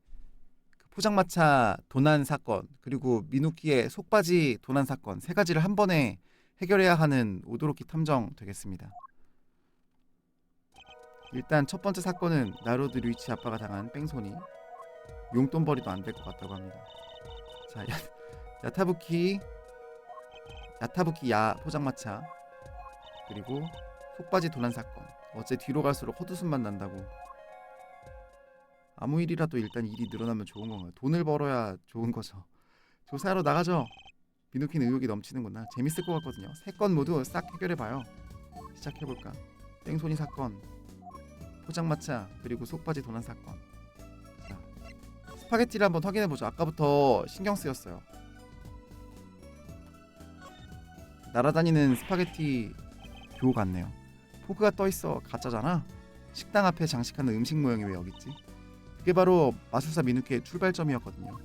포장마차 도난 사건, 그리고 미누키의 속바지 도난 사건, 세 가지를 한 번에 해결해야 하는 오도로키 탐정 되겠습니다. 일단 첫 번째 사건은 나루오도 류이치 아빠가 당한 뺑소니. 용돈벌이도 안 될 것 같다고 합니다. 자, 야타부키 야 포장마차, 그리고 속바지 도난 사건. 어째 뒤로 갈수록 헛웃음만 난다고. 아무 일이라도 일단 일이 늘어나면 좋은 건가요? 돈을 벌어야 좋은 거죠. 조사하러 나가죠. 미누키는 의욕이 넘치는구나. 재밌을 것 같거든요. 세 건 모두 싹 해결해봐요. 시작해볼까? 뺑소니 사건, 포장마차, 그리고 속바지 도난 사건. 자, 스파게티를 한번 확인해보죠. 아까부터 신경 쓰였어요. 날아다니는 스파게티 교 같네요. 포크가 떠있어. 가짜잖아. 식당 앞에 장식하는 음식 모양이 왜 여기 있지? 그게 바로 마술사 미누키의 출발점이었거든요.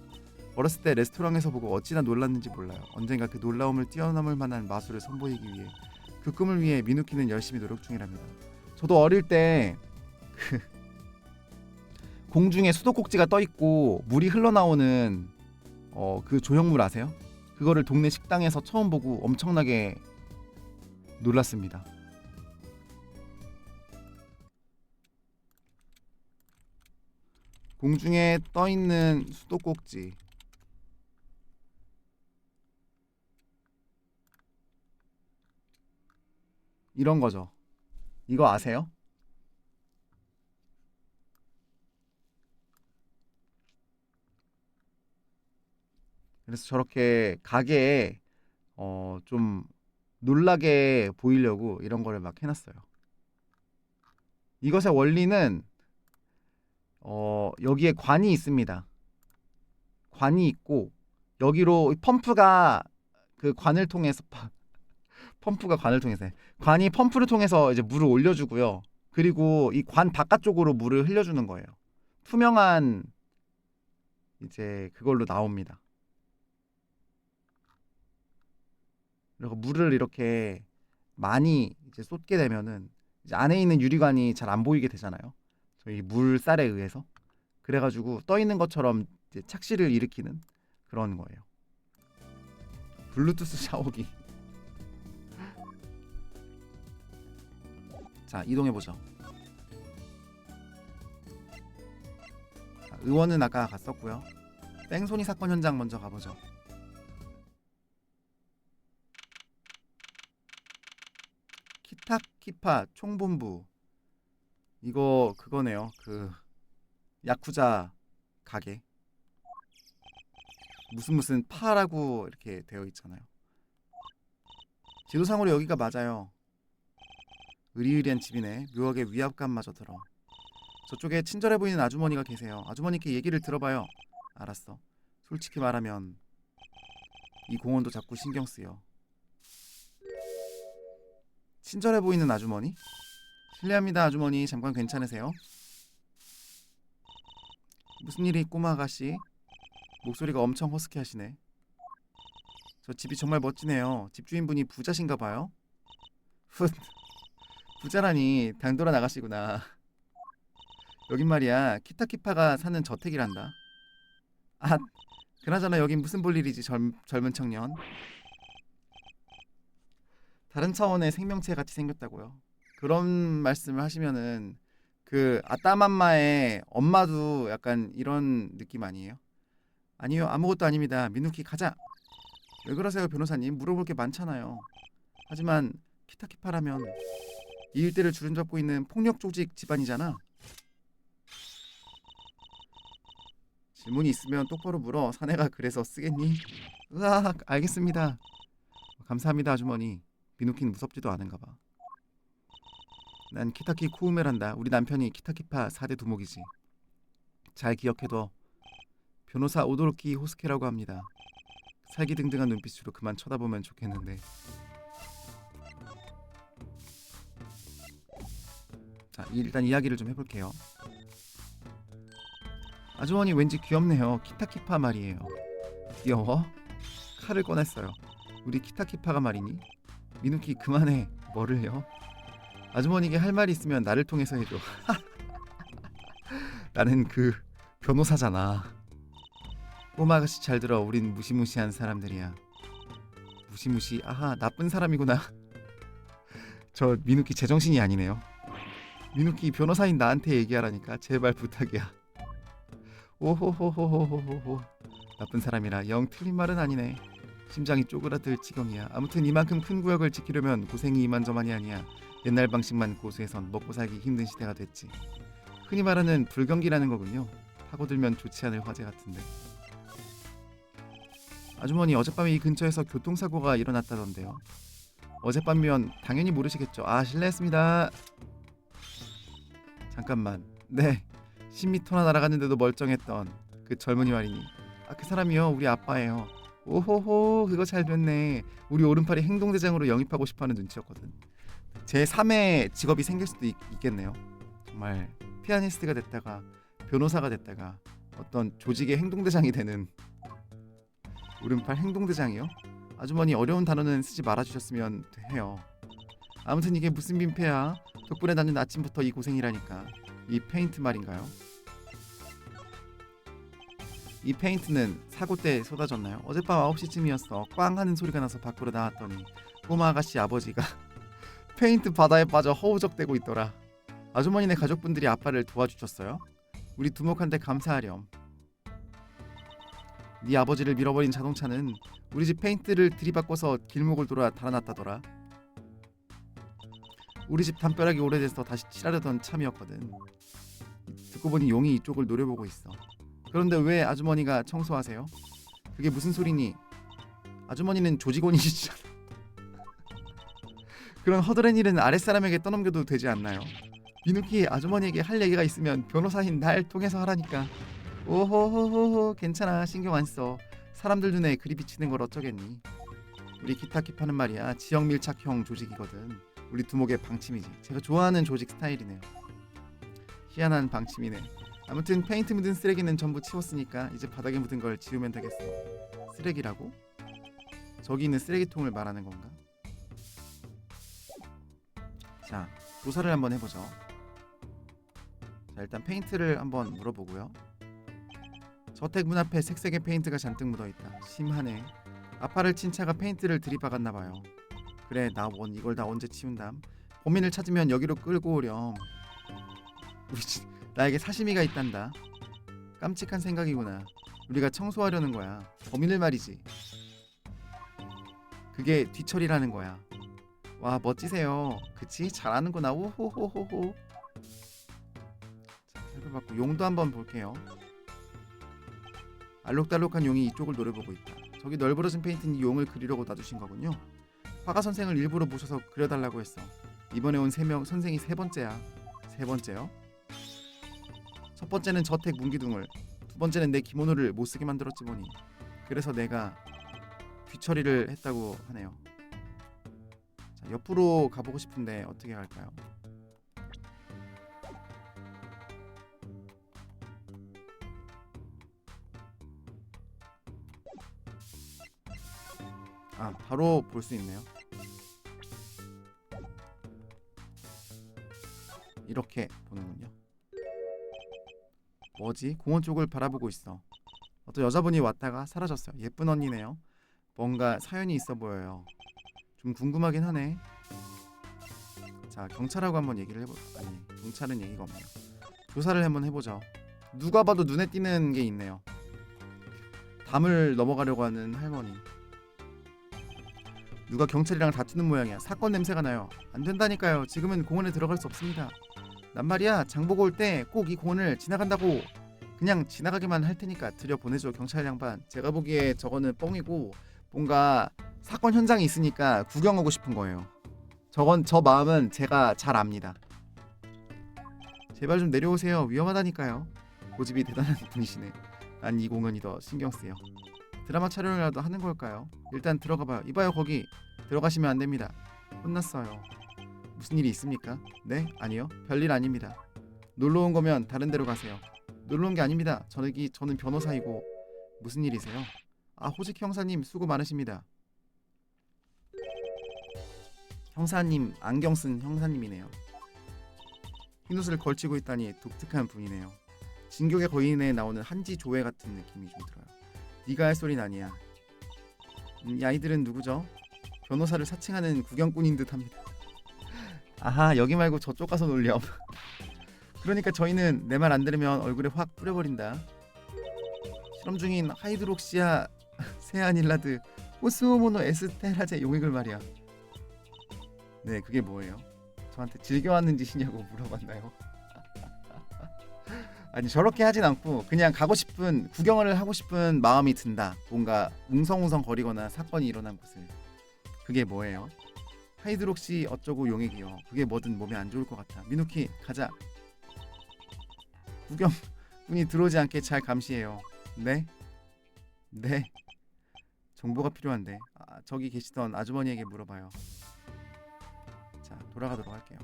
어렸을 때 레스토랑에서 보고 어찌나 놀랐는지 몰라요. 언젠가 그 놀라움을 뛰어넘을 만한 마술을 선보이기 위해, 그 꿈을 위해 미누키는 열심히 노력 중이랍니다. 저도 어릴 때 그 공중에 수도꼭지가 떠 있고 물이 흘러나오는 그 조형물 아세요? 그거를 동네 식당에서 처음 보고 엄청나게 놀랐습니다. 공중에 떠 있는 수도꼭지. 이런 거죠. 이거 아세요? 그래서 저렇게 가게에 좀 놀라게 보이려고 이런 거를 막 해놨어요. 이것의 원리는 여기에 관이 있습니다. 관이 있고 여기로 펌프가 그 관을 통해서 펌프가 관을 통해서 관이 펌프를 통해서 이제 물을 올려주고요. 그리고 이 관 바깥쪽으로 물을 흘려주는 거예요. 투명한 이제 그걸로 나옵니다. 그리고 물을 이렇게 많이 이제 쏟게 되면은 이제 안에 있는 유리관이 잘 안 보이게 되잖아요. 저희 물살에 의해서. 그래가지고 떠 있는 것처럼 이제 착시를 일으키는 그런 거예요. 블루투스 샤워기. 자, 이동해 보죠. 의원은 아까 갔었고요. 뺑소니 사건 현장 먼저 가보죠. 키타키파 총본부. 이거 그거네요. 그 야쿠자 가게. 무슨 파라고 이렇게 되어 있잖아요. 지도상으로 여기가 맞아요. 으리으리한 집이네. 묘하게 위압감마저 들어. 저쪽에 친절해 보이는 아주머니가 계세요. 아주머니께 얘기를 들어봐요. 알았어. 솔직히 말하면 이 공원도 자꾸 신경 쓰여. 친절해 보이는 아주머니? 실례합니다, 아주머니. 잠깐 괜찮으세요? 무슨 일이 꼬마 아가씨? 목소리가 엄청 허스키 하시네. 저 집이 정말 멋지네요. 집주인분이 부자신가 봐요. 훗. 부자라니 당돌한 아가씨구나. 여긴 말이야 키타키파가 사는 저택이란다. 아, 그나저나 여긴 무슨 볼 일이지 젊은 청년. 다른 차원의 생명체 같이 생겼다고요. 그런 말씀을 하시면은 그 아따맘마의 엄마도 약간 이런 느낌 아니에요? 아니요, 아무것도 아닙니다. 미누키 가자. 왜 그러세요, 변호사님? 물어볼 게 많잖아요. 하지만 키타키파라면 이 일대를 주름잡고 있는 폭력 조직 집안이잖아. 질문이 있으면 똑바로 물어. 사내가 그래서 쓰겠니? 으악, 알겠습니다. 감사합니다, 아주머니. 미누키는 무섭지도 않은가 봐. 난 키타키 코우메란다. 우리 남편이 키타키파 4대 두목이지. 잘 기억해둬. 변호사 오도로키 호스케라고 합니다. 살기등등한 눈빛으로 그만 쳐다보면 좋겠는데. 자, 일단 이야기를 좀 해볼게요. 아주머니 왠지 귀엽네요. 키타키파 말이에요. 귀여워? 칼을 꺼냈어요. 우리 키타키파가 말이니? 미누키 그만해. 뭐를요? 아주머니께 할 말이 있으면 나를 통해서 해줘. 나는 그 변호사잖아. 꼬마 아가씨 잘 들어. 우린 무시무시한 사람들이야. 무시무시. 아하, 나쁜 사람이구나. 저 미누키 제정신이 아니네요. 미누키 변호사인 나한테 얘기하라니까. 제발 부탁이야. 오호호호호호호. 나쁜 사람이라 영 틀린 말은 아니네. 심장이 쪼그라들 지경이야. 아무튼 이만큼 큰 구역을 지키려면 고생이 이만저만이 아니야. 옛날 방식만 고수해선 먹고 살기 힘든 시대가 됐지. 흔히 말하는 불경기라는 거군요. 파고들면 좋지 않을 화재 같은데. 아주머니 어젯밤에 이 근처에서 교통사고가 일어났다던데요. 어젯밤이면 당연히 모르시겠죠. 아, 실례했습니다. 잠깐만. 네, 10m나 날아갔는데도 멀쩡했던 그 젊은이 말이니. 아, 그 사람이요, 우리 아빠예요. 오호호, 그거 잘 됐네. 우리 오른팔이 행동대장으로 영입하고 싶어하는 눈치였거든. 제 3의 직업이 생길 수도 있겠네요. 정말 피아니스트가 됐다가 변호사가 됐다가 어떤 조직의 행동대장이 되는. 오른팔 행동대장이요? 아주머니 어려운 단어는 쓰지 말아주셨으면 해요. 아무튼 이게 무슨 민폐야. 덕분에 나는 아침부터 이 고생이라니까. 이 페인트 말인가요? 이 페인트는 사고 때 쏟아졌나요? 어젯밤 9시쯤이었어. 꽝 하는 소리가 나서 밖으로 나왔더니 꼬마 아가씨 아버지가 페인트 바다에 빠져 허우적대고 있더라. 아주머니네 가족분들이 아빠를 도와주셨어요? 우리 두목한테 감사하렴. 네 아버지를 밀어버린 자동차는 우리 집 페인트를 들이바꿔서 길목을 돌아 달아났다더라. 우리 집 담벼락이 오래돼서 다시 칠하려던 참이었거든. 듣고 보니 용이 이쪽을 노려보고 있어. 그런데 왜 아주머니가 청소하세요? 그게 무슨 소리니? 아주머니는 조직원이시잖아. 그런 허드렛 일은 아랫사람에게 떠넘겨도 되지 않나요? 미누키, 아주머니에게 할 얘기가 있으면 변호사인 날 통해서 하라니까. 오호호호호, 괜찮아, 신경 안 써. 사람들 눈에 그리 비치는 걸 어쩌겠니? 우리 기타키파는 말이야 지역 밀착형 조직이거든. 우리 두목의 방침이지. 제가 좋아하는 조직 스타일이네요. 희한한 방침이네. 아무튼 페인트 묻은 쓰레기는 전부 치웠으니까 이제 바닥에 묻은 걸 지우면 되겠어. 쓰레기라고? 저기 있는 쓰레기통을 말하는 건가? 자, 조사를 한번 해보죠. 자, 일단 페인트를 한번 물어보고요. 저택 문 앞에 색색의 페인트가 잔뜩 묻어있다. 심하네. 아빠를 친 차가 페인트를 들이박았나봐요. 그래, 나 원 이걸 다 언제 치운담. 범인을 찾으면 여기로 끌고 오렴. 나에게 사시미가 있단다. 깜찍한 생각이구나. 우리가 청소하려는 거야. 범인을 말이지. 그게 뒤처리라는 거야. 와, 멋지세요. 그치? 잘하는구나. 오호호호호. 자, 살펴봤고 용도 한번 볼게요. 알록달록한 용이 이쪽을 노려보고 있다. 저기 널브러진 페인트는 이 용을 그리려고 놔두신 거군요. 화가 선생을 일부러 모셔서 그려달라고 했어. 이번에 온 3명 선생이 3번째야. 3번째요? 첫 번째는 저택 문기둥을, 두 번째는 내 기모노를 못쓰게 만들었지 뭐니. 그래서 내가 뒤처리를 했다고 하네요. 자, 옆으로 가보고 싶은데 어떻게 갈까요? 아, 바로 볼 수 있네요. 이렇게 보는군요. 뭐지? 공원 쪽을 바라보고 있어. 어떤 여자분이 왔다가 사라졌어요. 예쁜 언니네요. 뭔가 사연이 있어 보여요. 좀 궁금하긴 하네. 자, 경찰하고 한번 얘기를 해볼까? 아니, 경찰은 얘기가 없네요. 조사를 한번 해보죠. 누가 봐도 눈에 띄는 게 있네요. 담을 넘어가려고 하는 할머니. 누가 경찰이랑 다투는 모양이야. 사건 냄새가 나요. 안 된다니까요. 지금은 공원에 들어갈 수 없습니다. 난 말이야, 장보고 올 때 꼭 이 공원을 지나간다고. 그냥 지나가기만 할 테니까 들여보내줘, 경찰 양반. 제가 보기에 저거는 뻥이고 뭔가 사건 현장이 있으니까 구경하고 싶은 거예요. 저 마음은 제가 잘 압니다. 제발 좀 내려오세요. 위험하다니까요. 고집이 대단한 분이시네. 난 이 공연이 더 신경 쓰여. 드라마 촬영이라도 하는 걸까요? 일단 들어가봐요. 이봐요, 거기 들어가시면 안 됩니다. 혼났어요. 무슨 일이 있습니까? 네? 아니요. 별일 아닙니다. 놀러 온 거면 다른 데로 가세요. 놀러 온 게 아닙니다. 저는 변호사이고. 무슨 일이세요? 아, 호직 형사님 수고 많으십니다. 형사님, 안경 쓴 형사님이네요. 흰옷을 걸치고 있다니 독특한 분이네요. 진격의 거인에 나오는 한지 조회 같은 느낌이 좀 들어요. 네가 할 소린 아니야. 이 아이들은 누구죠? 변호사를 사칭하는 구경꾼인 듯합니다. 아하, 여기 말고 저쪽 가서 놀렴. 그러니까 저희는 내 말 안 들으면 얼굴에 확 뿌려버린다. 실험 중인 하이드록시아 세아닐라드 호스모노 에스테라제 용액을 말이야. 네, 그게 뭐예요? 저한테 즐겨하는 짓이냐고 물어봤나요? 아니, 저렇게 하진 않고 그냥 가고 싶은, 구경을 하고 싶은 마음이 든다. 뭔가 웅성웅성 거리거나 사건이 일어난 곳을. 그게 뭐예요? 하이드록시 어쩌고 용액이요. 그게 뭐든 몸에 안 좋을 것 같아. 미누키, 가자. 구경꾼이 들어오지 않게 잘 감시해요. 네? 네. 정보가 필요한데. 아, 저기 계시던 아주머니에게 물어봐요. 자, 돌아가도록 할게요.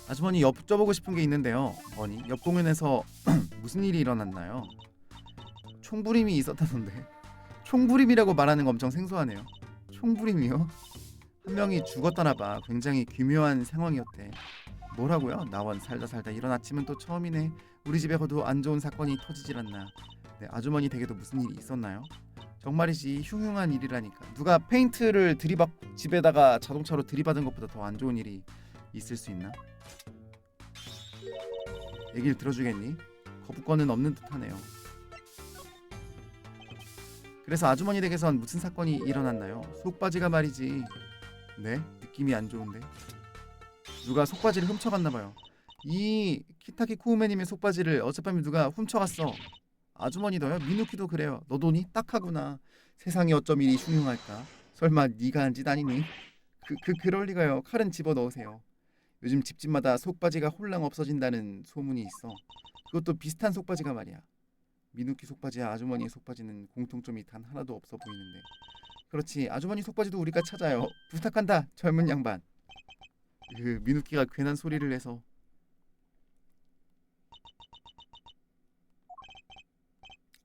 아주머니, 여쭤보고 싶은 게 있는데요. 뭐니? 옆 공연에서 무슨 일이 일어났나요? 총부림이 있었다던데. 총부림이라고 말하는 거 엄청 생소하네요. 총부림이요? 한 명이 죽었다나봐. 굉장히 기묘한 상황이었대. 뭐라고요? 나원 살다 이런 아침은 또 처음이네. 우리 집에 가도 안 좋은 사건이 터지질 않나. 네, 아주머니 댁에도 무슨 일이 있었나요? 정말이지 흉흉한 일이라니까. 누가 페인트를 집에다가 자동차로 들이받은 것보다 더 안 좋은 일이 있을 수 있나? 얘기를 들어주겠니? 거부권은 없는 듯하네요. 그래서 아주머니 댁에선 무슨 사건이 일어났나요? 속바지가 말이지. 네? 느낌이 안 좋은데. 누가 속바지를 훔쳐갔나봐요. 이 키타키 쿠우메님의 속바지를 어젯밤에 누가 훔쳐갔어. 아주머니도요? 미누키도 그래요. 너 돈이 딱하구나. 세상이 어쩜 이리 흉흉할까? 설마 네가 한 짓 아니니? 그럴 리가요. 칼은 집어넣으세요. 요즘 집집마다 속바지가 홀랑 없어진다는 소문이 있어. 그것도 비슷한 속바지가 말이야. 미누키 속바지와 아주머니의 속바지는 공통점이 단 하나도 없어 보이는데. 그렇지, 아주머니 속바지도 우리가 찾아요. 부탁한다, 젊은 양반. 미누키가 괜한 소리를 해서.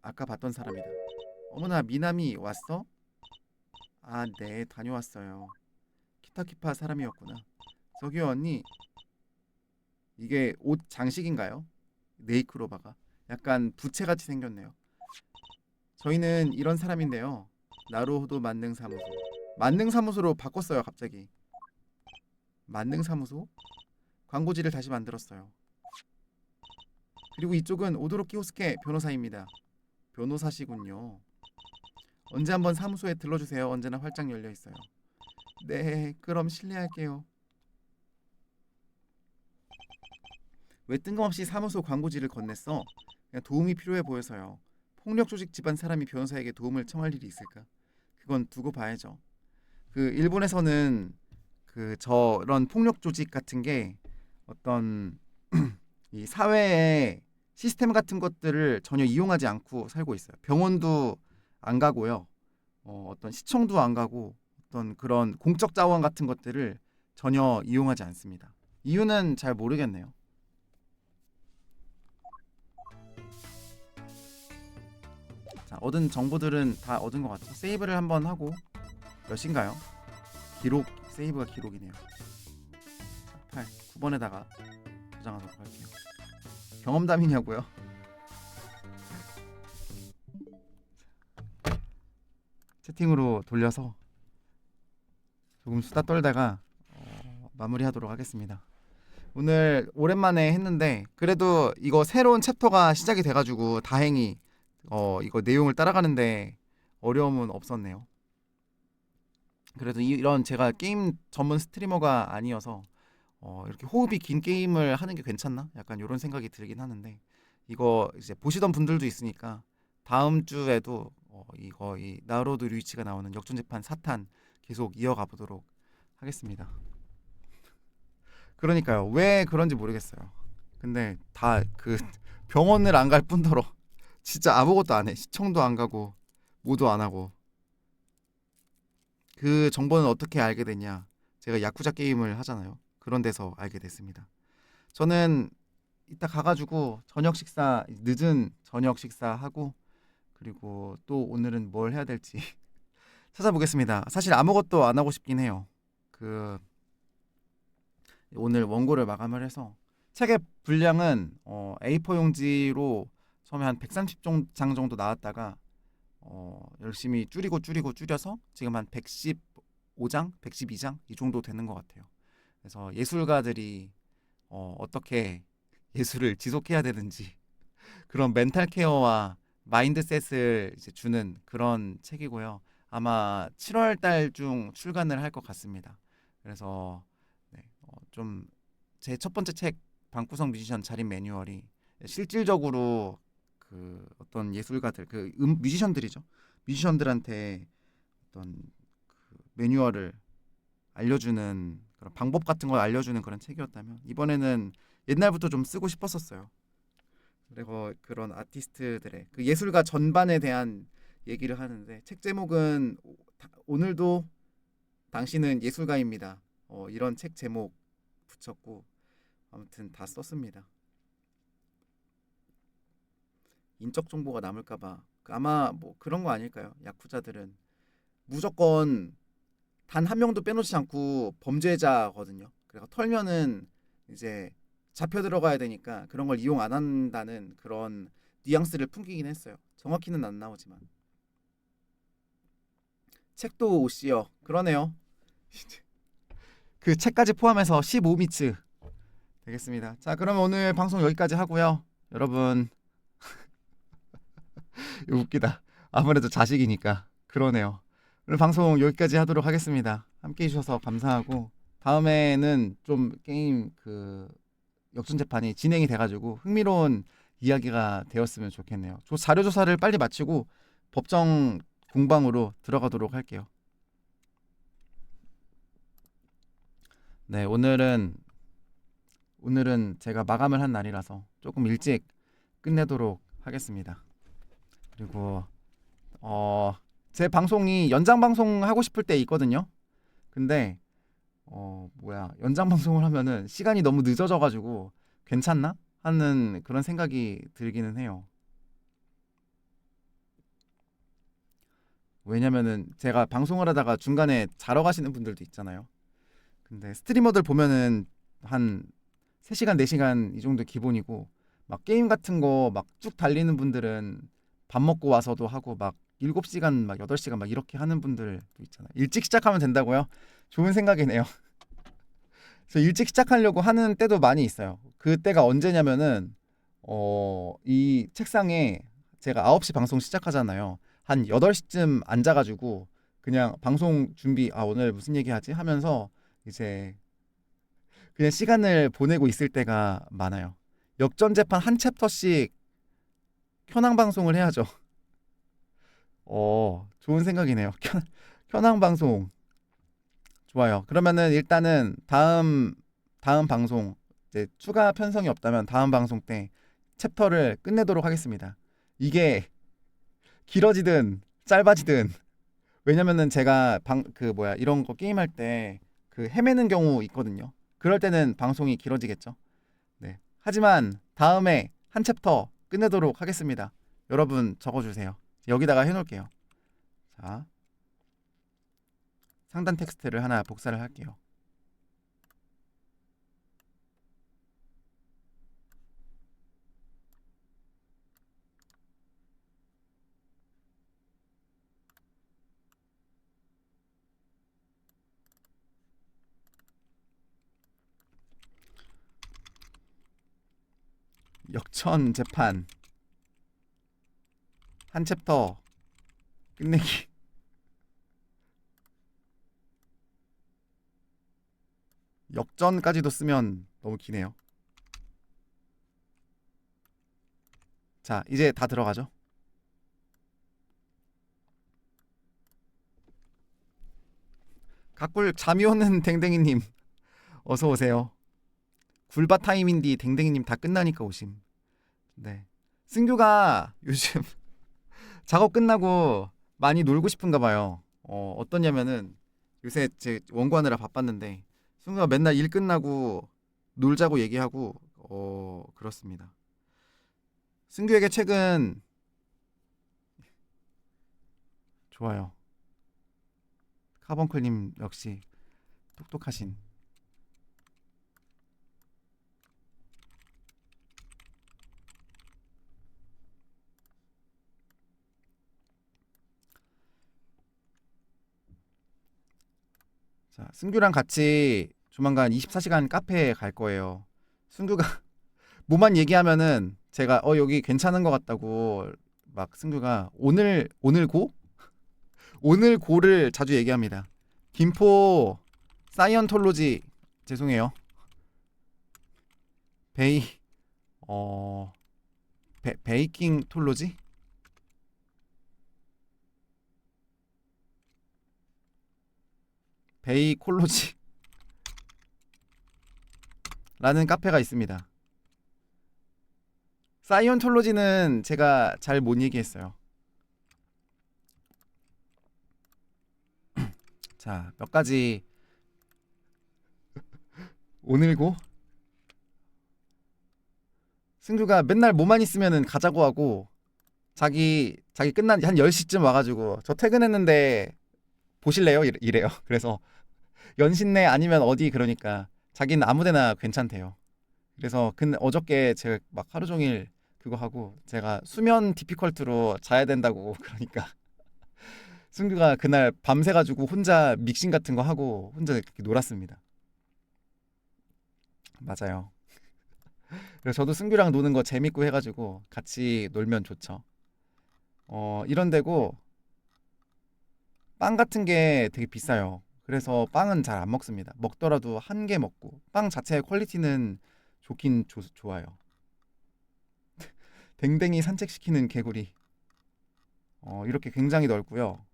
아까 봤던 사람이다. 어머나, 미남이 왔어? 아, 네, 다녀왔어요. 키타키파 사람이었구나. 저기요, 언니. 이게 옷 장식인가요? 네이크로바가 약간 부채같이 생겼네요. 저희는 이런 사람인데요. 나루호도 만능사무소. 만능사무소로 바꿨어요, 갑자기. 만능사무소? 광고지를 다시 만들었어요. 그리고 이쪽은 오도로키 호스케 변호사입니다. 변호사시군요. 언제 한번 사무소에 들러주세요. 언제나 활짝 열려있어요. 네, 그럼 실례할게요. 왜 뜬금없이 사무소 광고지를 건넸어? 그냥 도움이 필요해 보여서요. 폭력 조직 집안 사람이 변호사에게 도움을 청할 일이 있을까? 그건 두고 봐야죠. 일본에서는 저런 폭력 조직 같은 게 어떤 이 사회의 시스템 같은 것들을 전혀 이용하지 않고 살고 있어요. 병원도 안 가고요. 어떤 시청도 안 가고 어떤 그런 공적 자원 같은 것들을 전혀 이용하지 않습니다. 이유는 잘 모르겠네요. 자, 얻은 정보들은 다 얻은 것 같죠. 세이브를 한번 하고 몇인가요? 기록, 세이브가 기록이네요. 8, 9번에다가 저장하도록 할게요. 경험담이냐고요? 채팅으로 돌려서 조금 수다 떨다가 마무리하도록 하겠습니다. 오늘 오랜만에 했는데 그래도 이거 새로운 챕터가 시작이 돼가지고 다행히 이거 내용을 따라가는데 어려움은 없었네요. 그래도 이런 제가 게임 전문 스트리머가 아니어서 이렇게 호흡이 긴 게임을 하는 게 괜찮나? 약간 이런 생각이 들긴 하는데 이거 이제 보시던 분들도 있으니까 다음 주에도 이 나로드 류이치가 나오는 역전재판 4탄 계속 이어가 보도록 하겠습니다. 그러니까요. 왜 그런지 모르겠어요. 근데 다 병원을 안 갈 뿐더러 진짜 아무것도 안 해. 시청도 안 가고 뭐도 안 하고. 그 정보는 어떻게 알게 됐냐? 제가 야쿠자 게임을 하잖아요. 그런 데서 알게 됐습니다. 저는 이따 가가지고 늦은 저녁 식사하고 그리고 또 오늘은 뭘 해야 될지 찾아보겠습니다. 사실 아무것도 안 하고 싶긴 해요. 오늘 원고를 마감을 해서 책의 분량은 A4 용지로 처음에 한 130장 정도 나왔다가 열심히 줄여서 지금 한 115장, 112장 이 정도 되는 것 같아요. 그래서 예술가들이 어떻게 예술을 지속해야 되는지 그런 멘탈 케어와 마인드셋을 이제 주는 그런 책이고요. 아마 7월 달 중 출간을 할 것 같습니다. 그래서 네, 좀 제 첫 번째 책 방구석 뮤지션 자립 매뉴얼이 실질적으로 어떤 예술가들 뮤지션들이죠. 뮤지션들한테 어떤 매뉴얼을 알려주는 그런 방법 같은 걸 알려주는 그런 책이었다면 이번에는 옛날부터 좀 쓰고 싶었었어요. 그리고 그런 아티스트들의 예술가 전반에 대한 얘기를 하는데 책 제목은 오늘도 당신은 예술가입니다. 이런 책 제목 붙였고 아무튼 다 썼습니다. 인적 정보가 남을까봐 아마 뭐 그런 거 아닐까요? 야쿠자들은 무조건 단 한 명도 빼놓지 않고 범죄자거든요. 그래서 털면은 이제 잡혀 들어가야 되니까 그런 걸 이용 안 한다는 그런 뉘앙스를 풍기긴 했어요. 정확히는 안 나오지만 책도 OC요. 그러네요. 그 책까지 포함해서 15미츠 되겠습니다. 자, 그러면 오늘 방송 여기까지 하고요. 여러분 이거 웃기다. 아무래도 자식이니까 그러네요. 오늘 방송 여기까지 하도록 하겠습니다. 함께 해주셔서 감사하고 다음에는 좀 게임 그 역전 재판이 진행이 돼가지고 흥미로운 이야기가 되었으면 좋겠네요. 자료 조사를 빨리 마치고 법정 공방으로 들어가도록 할게요. 네, 오늘은 제가 마감을 한 날이라서 조금 일찍 끝내도록 하겠습니다. 그리고 제 방송이 연장 방송 하고 싶을 때 있거든요. 근데 연장 방송을 하면은 시간이 너무 늦어져 가지고 괜찮나 하는 그런 생각이 들기는 해요. 왜냐면은 제가 방송을 하다가 중간에 자러 가시는 분들도 있잖아요. 근데 스트리머들 보면은 한 3시간 4시간 이 정도 기본이고 막 게임 같은 거 막 쭉 달리는 분들은 밥 먹고 와서도 하고 막 7시간 막 8시간 막 이렇게 하는 분들도 있잖아요. 일찍 시작하면 된다고요? 좋은 생각이네요. 그래서 일찍 시작하려고 하는 때도 많이 있어요. 그때가 언제냐면은 이 책상에 제가 9시 방송 시작하잖아요. 한 8시쯤 앉아가지고 그냥 방송 준비 오늘 무슨 얘기 하지 하면서 이제 그냥 시간을 보내고 있을 때가 많아요. 역전재판 한 챕터씩 현황 방송을 해야죠. 좋은 생각이네요. 현황 방송 좋아요. 그러면은 일단은 다음 방송 이제 추가 편성이 없다면 다음 방송 때 챕터를 끝내도록 하겠습니다. 이게 길어지든 짧아지든 왜냐면은 제가 이런 거 게임할 때 그 헤매는 경우 있거든요. 그럴 때는 방송이 길어지겠죠. 네. 하지만 다음에 한 챕터 끝내도록 하겠습니다. 여러분 적어주세요. 여기다가 해놓을게요. 자, 상단 텍스트를 하나 복사를 할게요. 역전 재판 한 챕터 끝내기. 역전까지도 쓰면 너무 기네요. 자, 이제 다 들어가죠. 각굴 잠이 오는 댕댕이님 어서 오세요. 굴바 타임인디 댕댕이님 다 끝나니까 오심. 네. 승규가 요즘 작업 끝나고 많이 놀고 싶은가 봐요. 어떠냐면은 요새 제 원고하느라 바빴는데 승규가 맨날 일 끝나고 놀자고 얘기하고 그렇습니다. 승규에게 최근 좋아요. 카본클님 역시 똑똑하신. 자, 승규랑 같이 조만간 24시간 카페에 갈 거예요. 승규가 뭐만 얘기하면은 제가 여기 괜찮은 것 같다고 막 승규가 오늘 고를 자주 얘기합니다. 김포 사이언톨로지 죄송해요. 어 베이킹 톨로지? 베이콜로지 라는 카페가 있습니다. 사이언톨로지는 제가 잘 못 얘기했어요. 자, 몇 가지 오늘고 승규가 맨날 뭐만 있으면은 가자고 하고 자기 끝난 한 10시쯤 와가지고 저 퇴근했는데 보실래요? 이래요. 그래서 연신내 아니면 어디 그러니까 자기는 아무데나 괜찮대요. 그래서 근데 어저께 제가 막 하루 종일 그거 하고 제가 수면 디피컬트로 자야 된다고 그러니까 승규가 그날 밤새 가지고 혼자 믹싱 같은 거 하고 혼자 이렇게 놀았습니다. 맞아요. 그래서 저도 승규랑 노는 거 재밌고 해가지고 같이 놀면 좋죠. 이런 데고 빵 같은 게 되게 비싸요. 그래서 빵은 잘 안 먹습니다. 먹더라도 한 개 먹고 빵 자체의 퀄리티는 좋긴 좋아요. 댕댕이 산책시키는 개구리. 이렇게 굉장히 넓고요.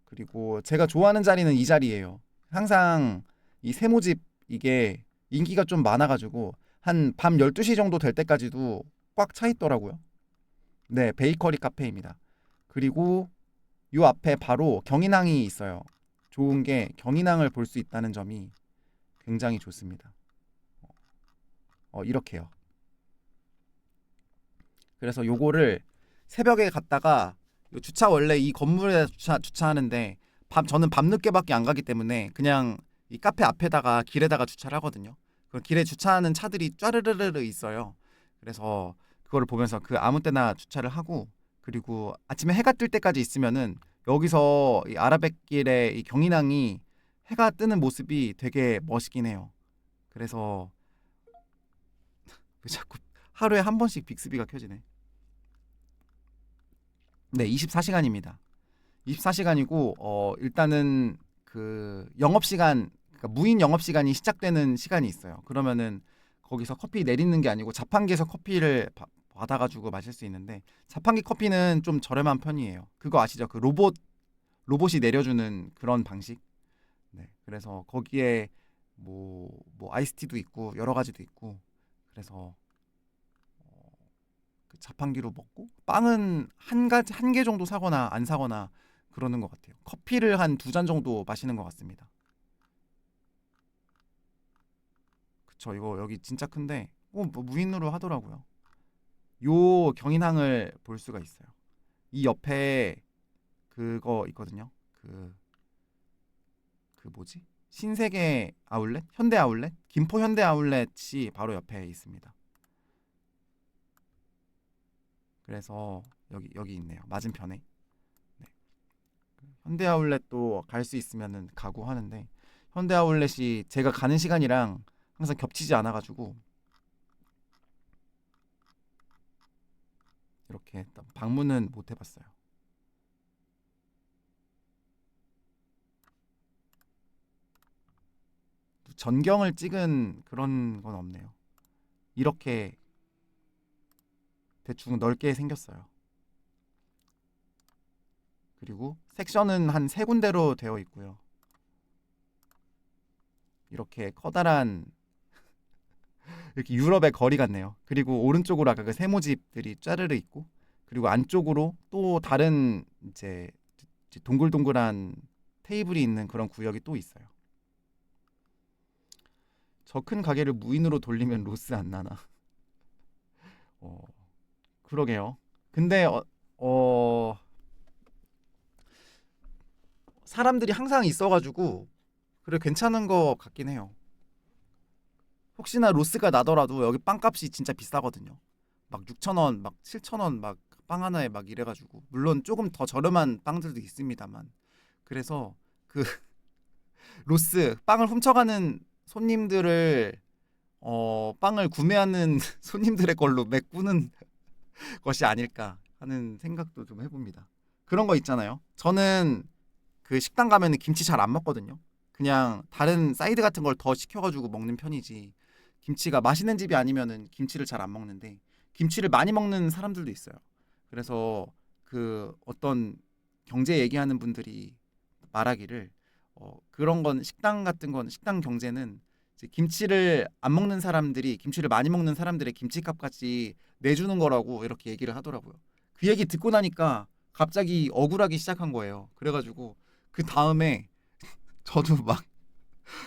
그리고 제가 좋아하는 자리는 이 자리예요. 항상 이 세모집 이게 인기가 좀 많아가지고 한 밤 12시 정도 될 때까지도 꽉 차 있더라고요. 네, 베이커리 카페입니다. 그리고 요 앞에 바로 경인항이 있어요. 좋은 게 경인항을 볼 수 있다는 점이 굉장히 좋습니다. 이렇게요. 그래서 요거를 새벽에 갔다가 요 주차 원래 이 건물에 주차하는데 저는 밤늦게밖에 안 가기 때문에 그냥 이 카페 앞에다가 길에다가 주차를 하거든요. 그 길에 주차하는 차들이 쫘르르르 있어요. 그래서 그거를 보면서 그 아무 때나 주차를 하고 그리고 아침에 해가 뜰 때까지 있으면은 여기서 이 아라뱃길의 이 경인항이 해가 뜨는 모습이 되게 멋있긴 해요. 그래서 왜 자꾸 하루에 한 번씩 빅스비가 켜지네. 네, 24시간입니다. 24시간이고 일단은 그 영업 시간 그러니까 무인 영업 시간이 시작되는 시간이 있어요. 그러면은 거기서 커피 내리는 게 아니고 자판기에서 커피를 받아가지고 마실 수 있는데 자판기 커피는 좀 저렴한 편이에요. 그거 아시죠? 그 로봇이 내려주는 그런 방식. 네, 그래서 거기에 뭐 아이스티도 있고 여러 가지도 있고 그래서 그 자판기로 먹고 빵은 한 개 정도 사거나 안 사거나 그러는 것 같아요. 커피를 한 2잔 정도 마시는 것 같습니다. 그쵸, 이거 여기 진짜 큰데 뭐 무인으로 하더라고요. 요 경인항을 볼 수가 있어요. 이 옆에 그거 있거든요. 그 뭐지? 신세계 아울렛? 현대 아울렛? 김포 현대 아울렛이 바로 옆에 있습니다. 그래서 여기 있네요. 맞은편에. 네. 현대 아울렛도 갈 수 있으면은 가고 하는데 현대 아울렛이 제가 가는 시간이랑 항상 겹치지 않아 가지고 이렇게 방문은 못 해봤어요. 전경을 찍은 그런 건 없네요. 이렇게 대충 넓게 생겼어요. 그리고 섹션은 한 3군데로 되어 있고요. 이렇게 커다란 이렇게 유럽의 거리 같네요. 그리고 오른쪽으로 아까 그 세모집들이 짜르르 있고 그리고 안쪽으로 또 다른 이제 동글동글한 테이블이 있는 그런 구역이 또 있어요. 저 큰 가게를 무인으로 돌리면 로스 안 나나? 어, 그러게요. 근데 어, 사람들이 항상 있어가지고 그래 괜찮은 거 같긴 해요. 혹시나 로스가 나더라도 여기 빵값이 진짜 비싸거든요. 막 6,000원, 막 7,000원 막 빵 하나에 막 이래가지고 물론 조금 더 저렴한 빵들도 있습니다만 그래서 그 로스 빵을 훔쳐가는 손님들을 빵을 구매하는 손님들의 걸로 메꾸는 것이 아닐까 하는 생각도 좀 해봅니다. 그런 거 있잖아요. 저는 그 식당 가면은 김치 잘 안 먹거든요. 그냥 다른 사이드 같은 걸 더 시켜가지고 먹는 편이지. 김치가 맛있는 집이 아니면은 김치를 잘 안 먹는데 김치를 많이 먹는 사람들도 있어요. 그래서 그 어떤 경제 얘기하는 분들이 말하기를 그런 건 식당 같은 건 식당 경제는 이제 김치를 안 먹는 사람들이 김치를 많이 먹는 사람들의 김치값까지 내주는 거라고 이렇게 얘기를 하더라고요. 그 얘기 듣고 나니까 갑자기 억울하기 시작한 거예요. 그래가지고 그 다음에 저도 막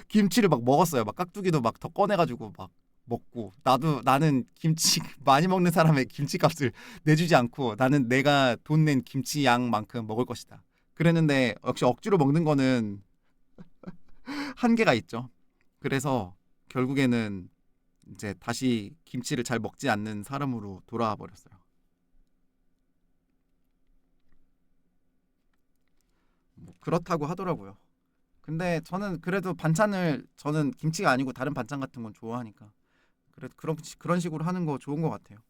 김치를 막 먹었어요. 막 깍두기도 막 더 꺼내가지고 막 먹고 나는 김치 많이 먹는 사람의 김치값을 내주지 않고 나는 내가 돈 낸 김치 양만큼 먹을 것이다. 그랬는데 역시 억지로 먹는 거는 한계가 있죠. 그래서 결국에는 이제 다시 김치를 잘 먹지 않는 사람으로 돌아와 버렸어요. 그렇다고 하더라고요. 근데 저는 그래도 반찬을 저는 김치가 아니고 다른 반찬 같은 건 좋아하니까 그래도 그런 식으로 하는 거 좋은 것 같아요.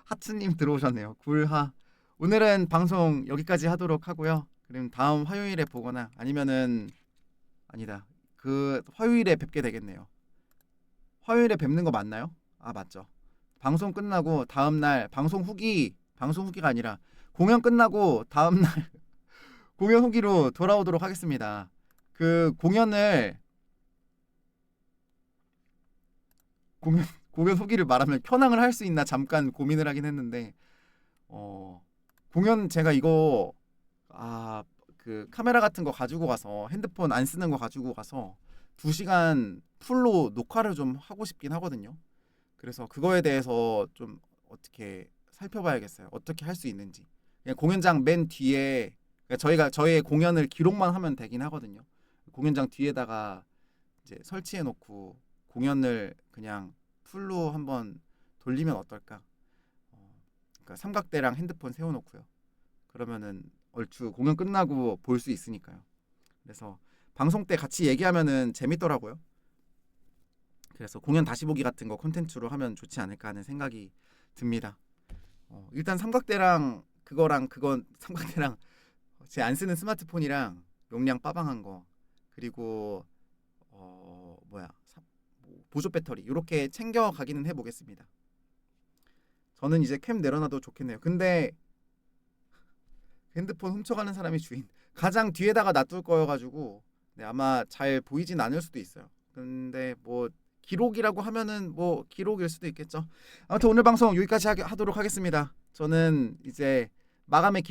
하츠님 들어오셨네요. 굴하. 오늘은 방송 여기까지 하도록 하고요. 그럼 다음 화요일에 보거나 아니면은 아니다. 그 화요일에 뵙게 되겠네요. 화요일에 뵙는 거 맞나요? 아 맞죠. 방송 끝나고 다음 날 방송 후기가 아니라 공연 끝나고 다음 날 공연 후기로 돌아오도록 하겠습니다. 그 공연 후기를 말하면 켜낭을 할 수 있나 잠깐 고민을 하긴 했는데 공연 제가 이거 그 카메라 같은 거 가지고 가서 핸드폰 안 쓰는 거 가지고 가서 2시간 풀로 녹화를 좀 하고 싶긴 하거든요. 그래서 그거에 대해서 좀 어떻게 살펴봐야겠어요. 어떻게 할 수 있는지. 그냥 공연장 맨 뒤에 그러니까 저희의 공연을 기록만 하면 되긴 하거든요. 공연장 뒤에다가 이제 설치해 놓고 공연을 그냥 풀로 한번 돌리면 어떨까? 그러니까 삼각대랑 핸드폰 세워 놓고요. 그러면은 얼추 공연 끝나고 볼 수 있으니까요. 그래서 방송 때 같이 얘기하면은 재밌더라고요. 그래서 공연 다시 보기 같은 거 콘텐츠로 하면 좋지 않을까 하는 생각이 듭니다. 일단 삼각대랑 그건 삼각대랑 제 안 쓰는 스마트폰이랑 용량 빠방한 거 그리고 보조 배터리 이렇게 챙겨 가기는 해보겠습니다. 저는 이제 캠 내려놔도 좋겠네요. 근데 핸드폰 훔쳐가는 사람이 주인 가장 뒤에다가 놔둘 거여가지고 네, 아마 잘 보이진 않을 수도 있어요. 근데 뭐 기록이라고 하면은 뭐 기록일 수도 있겠죠. 아무튼 오늘 방송 여기까지 하도록 하겠습니다. 저는 이제 마감의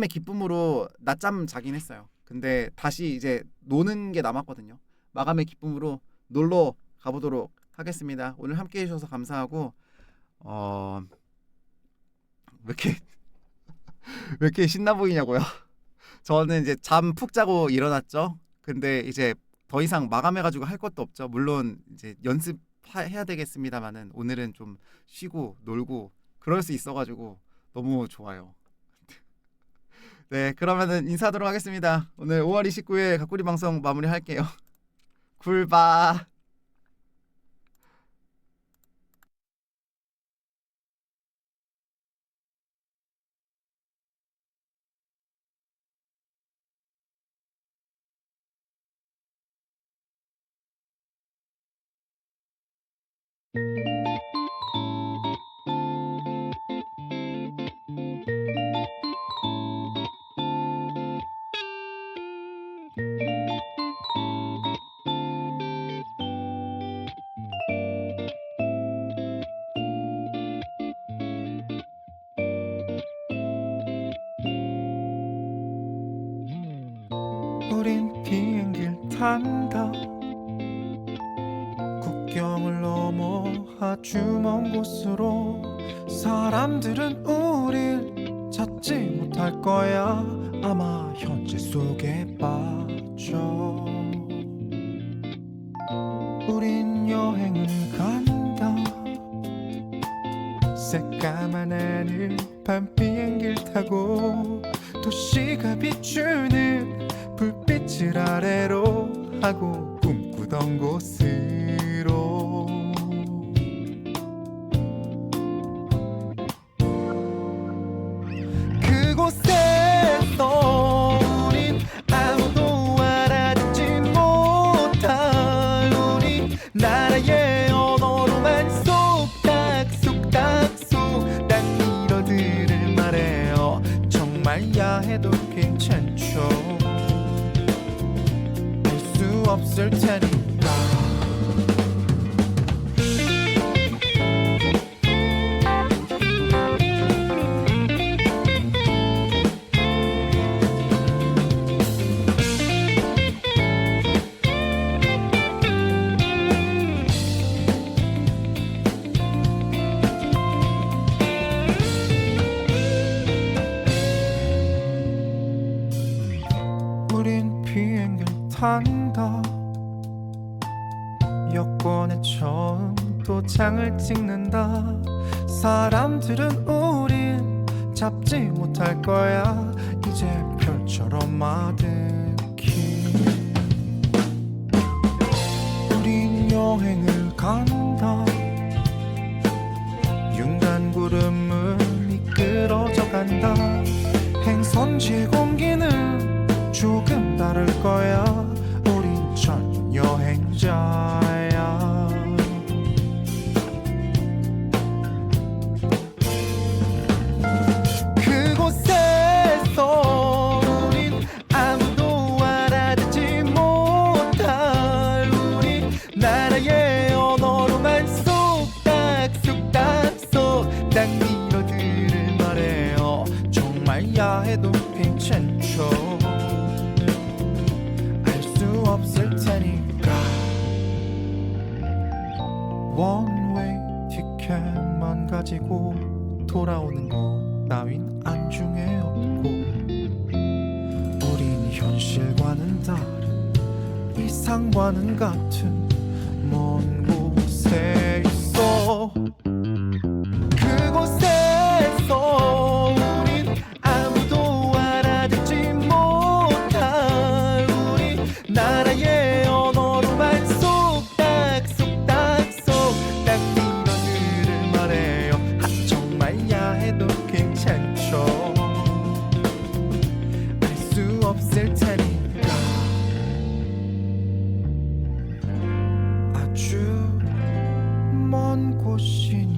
기쁨으로 낮잠 자긴 했어요. 근데 다시 이제 노는 게 남았거든요. 마감의 기쁨으로 놀러 가보도록 하겠습니다. 오늘 함께 해주셔서 감사하고 왜 이렇게 신나 보이냐고요? 저는 이제 잠 푹 자고 일어났죠. 근데 이제 더 이상 마감해가지고 할 것도 없죠. 물론 이제 연습해야 되겠습니다만은 오늘은 좀 쉬고 놀고 그럴 수 있어가지고 너무 좋아요. 네, 그러면은 인사하도록 하겠습니다. 오늘 5월 29일 가꾸리 방송 마무리할게요. 굴바. 우린 비행기를 탄다. 국경을 넘어 아주 먼 곳으로. 사람들은 우릴 찾지 못할 거야. 아마 현재 속에 빠져. 우린 여행을 간다. 새까만 하늘 밤 비행기를 타고 도시가 비추는 불빛을 아래로 하고 꿈꾸던 곳으로. 그곳에서 우린 아무도 알아듣지 못할 우리 나라의 언어로만 쏙닥쏙닥쏙 딱 이러들을 말해요. 정말 야해도 괜찮죠. 알 수 없을 테니까. 우린 비행기를 탄다. 여권에 처음 도장을 찍는다. 사람들은 우릴 잡지 못할 거야. 이제 펼쳐 것처럼 아득히 우린 여행을 간다. 윤간 구름을 이끌어져 간다. 행선지 공기는 조금 다를 거야. 우린 전 여행자야. 그곳에서 우린 아무도 알아듣지 못할 우리 나라의 언어로만 쏙닥쏙닥쏙닥 미러들을 말해요. 정말 야해도 괜찮죠. 알 수 없을 테니까. 원웨이 티켓만 가지고 돌아오는 거 따윈 안중에 없고 우린 현실과는 다른 이상과는 같은 먼 곳에 있어. 그곳에서 우린 아무도 알아듣지 못할 우리 나라의 언어로만 쏙닥쏙닥쏙닥 미러들을 말해요. 정말 야해도 괜찮죠. 알 수 없을 테니까. 아주 먼 곳이니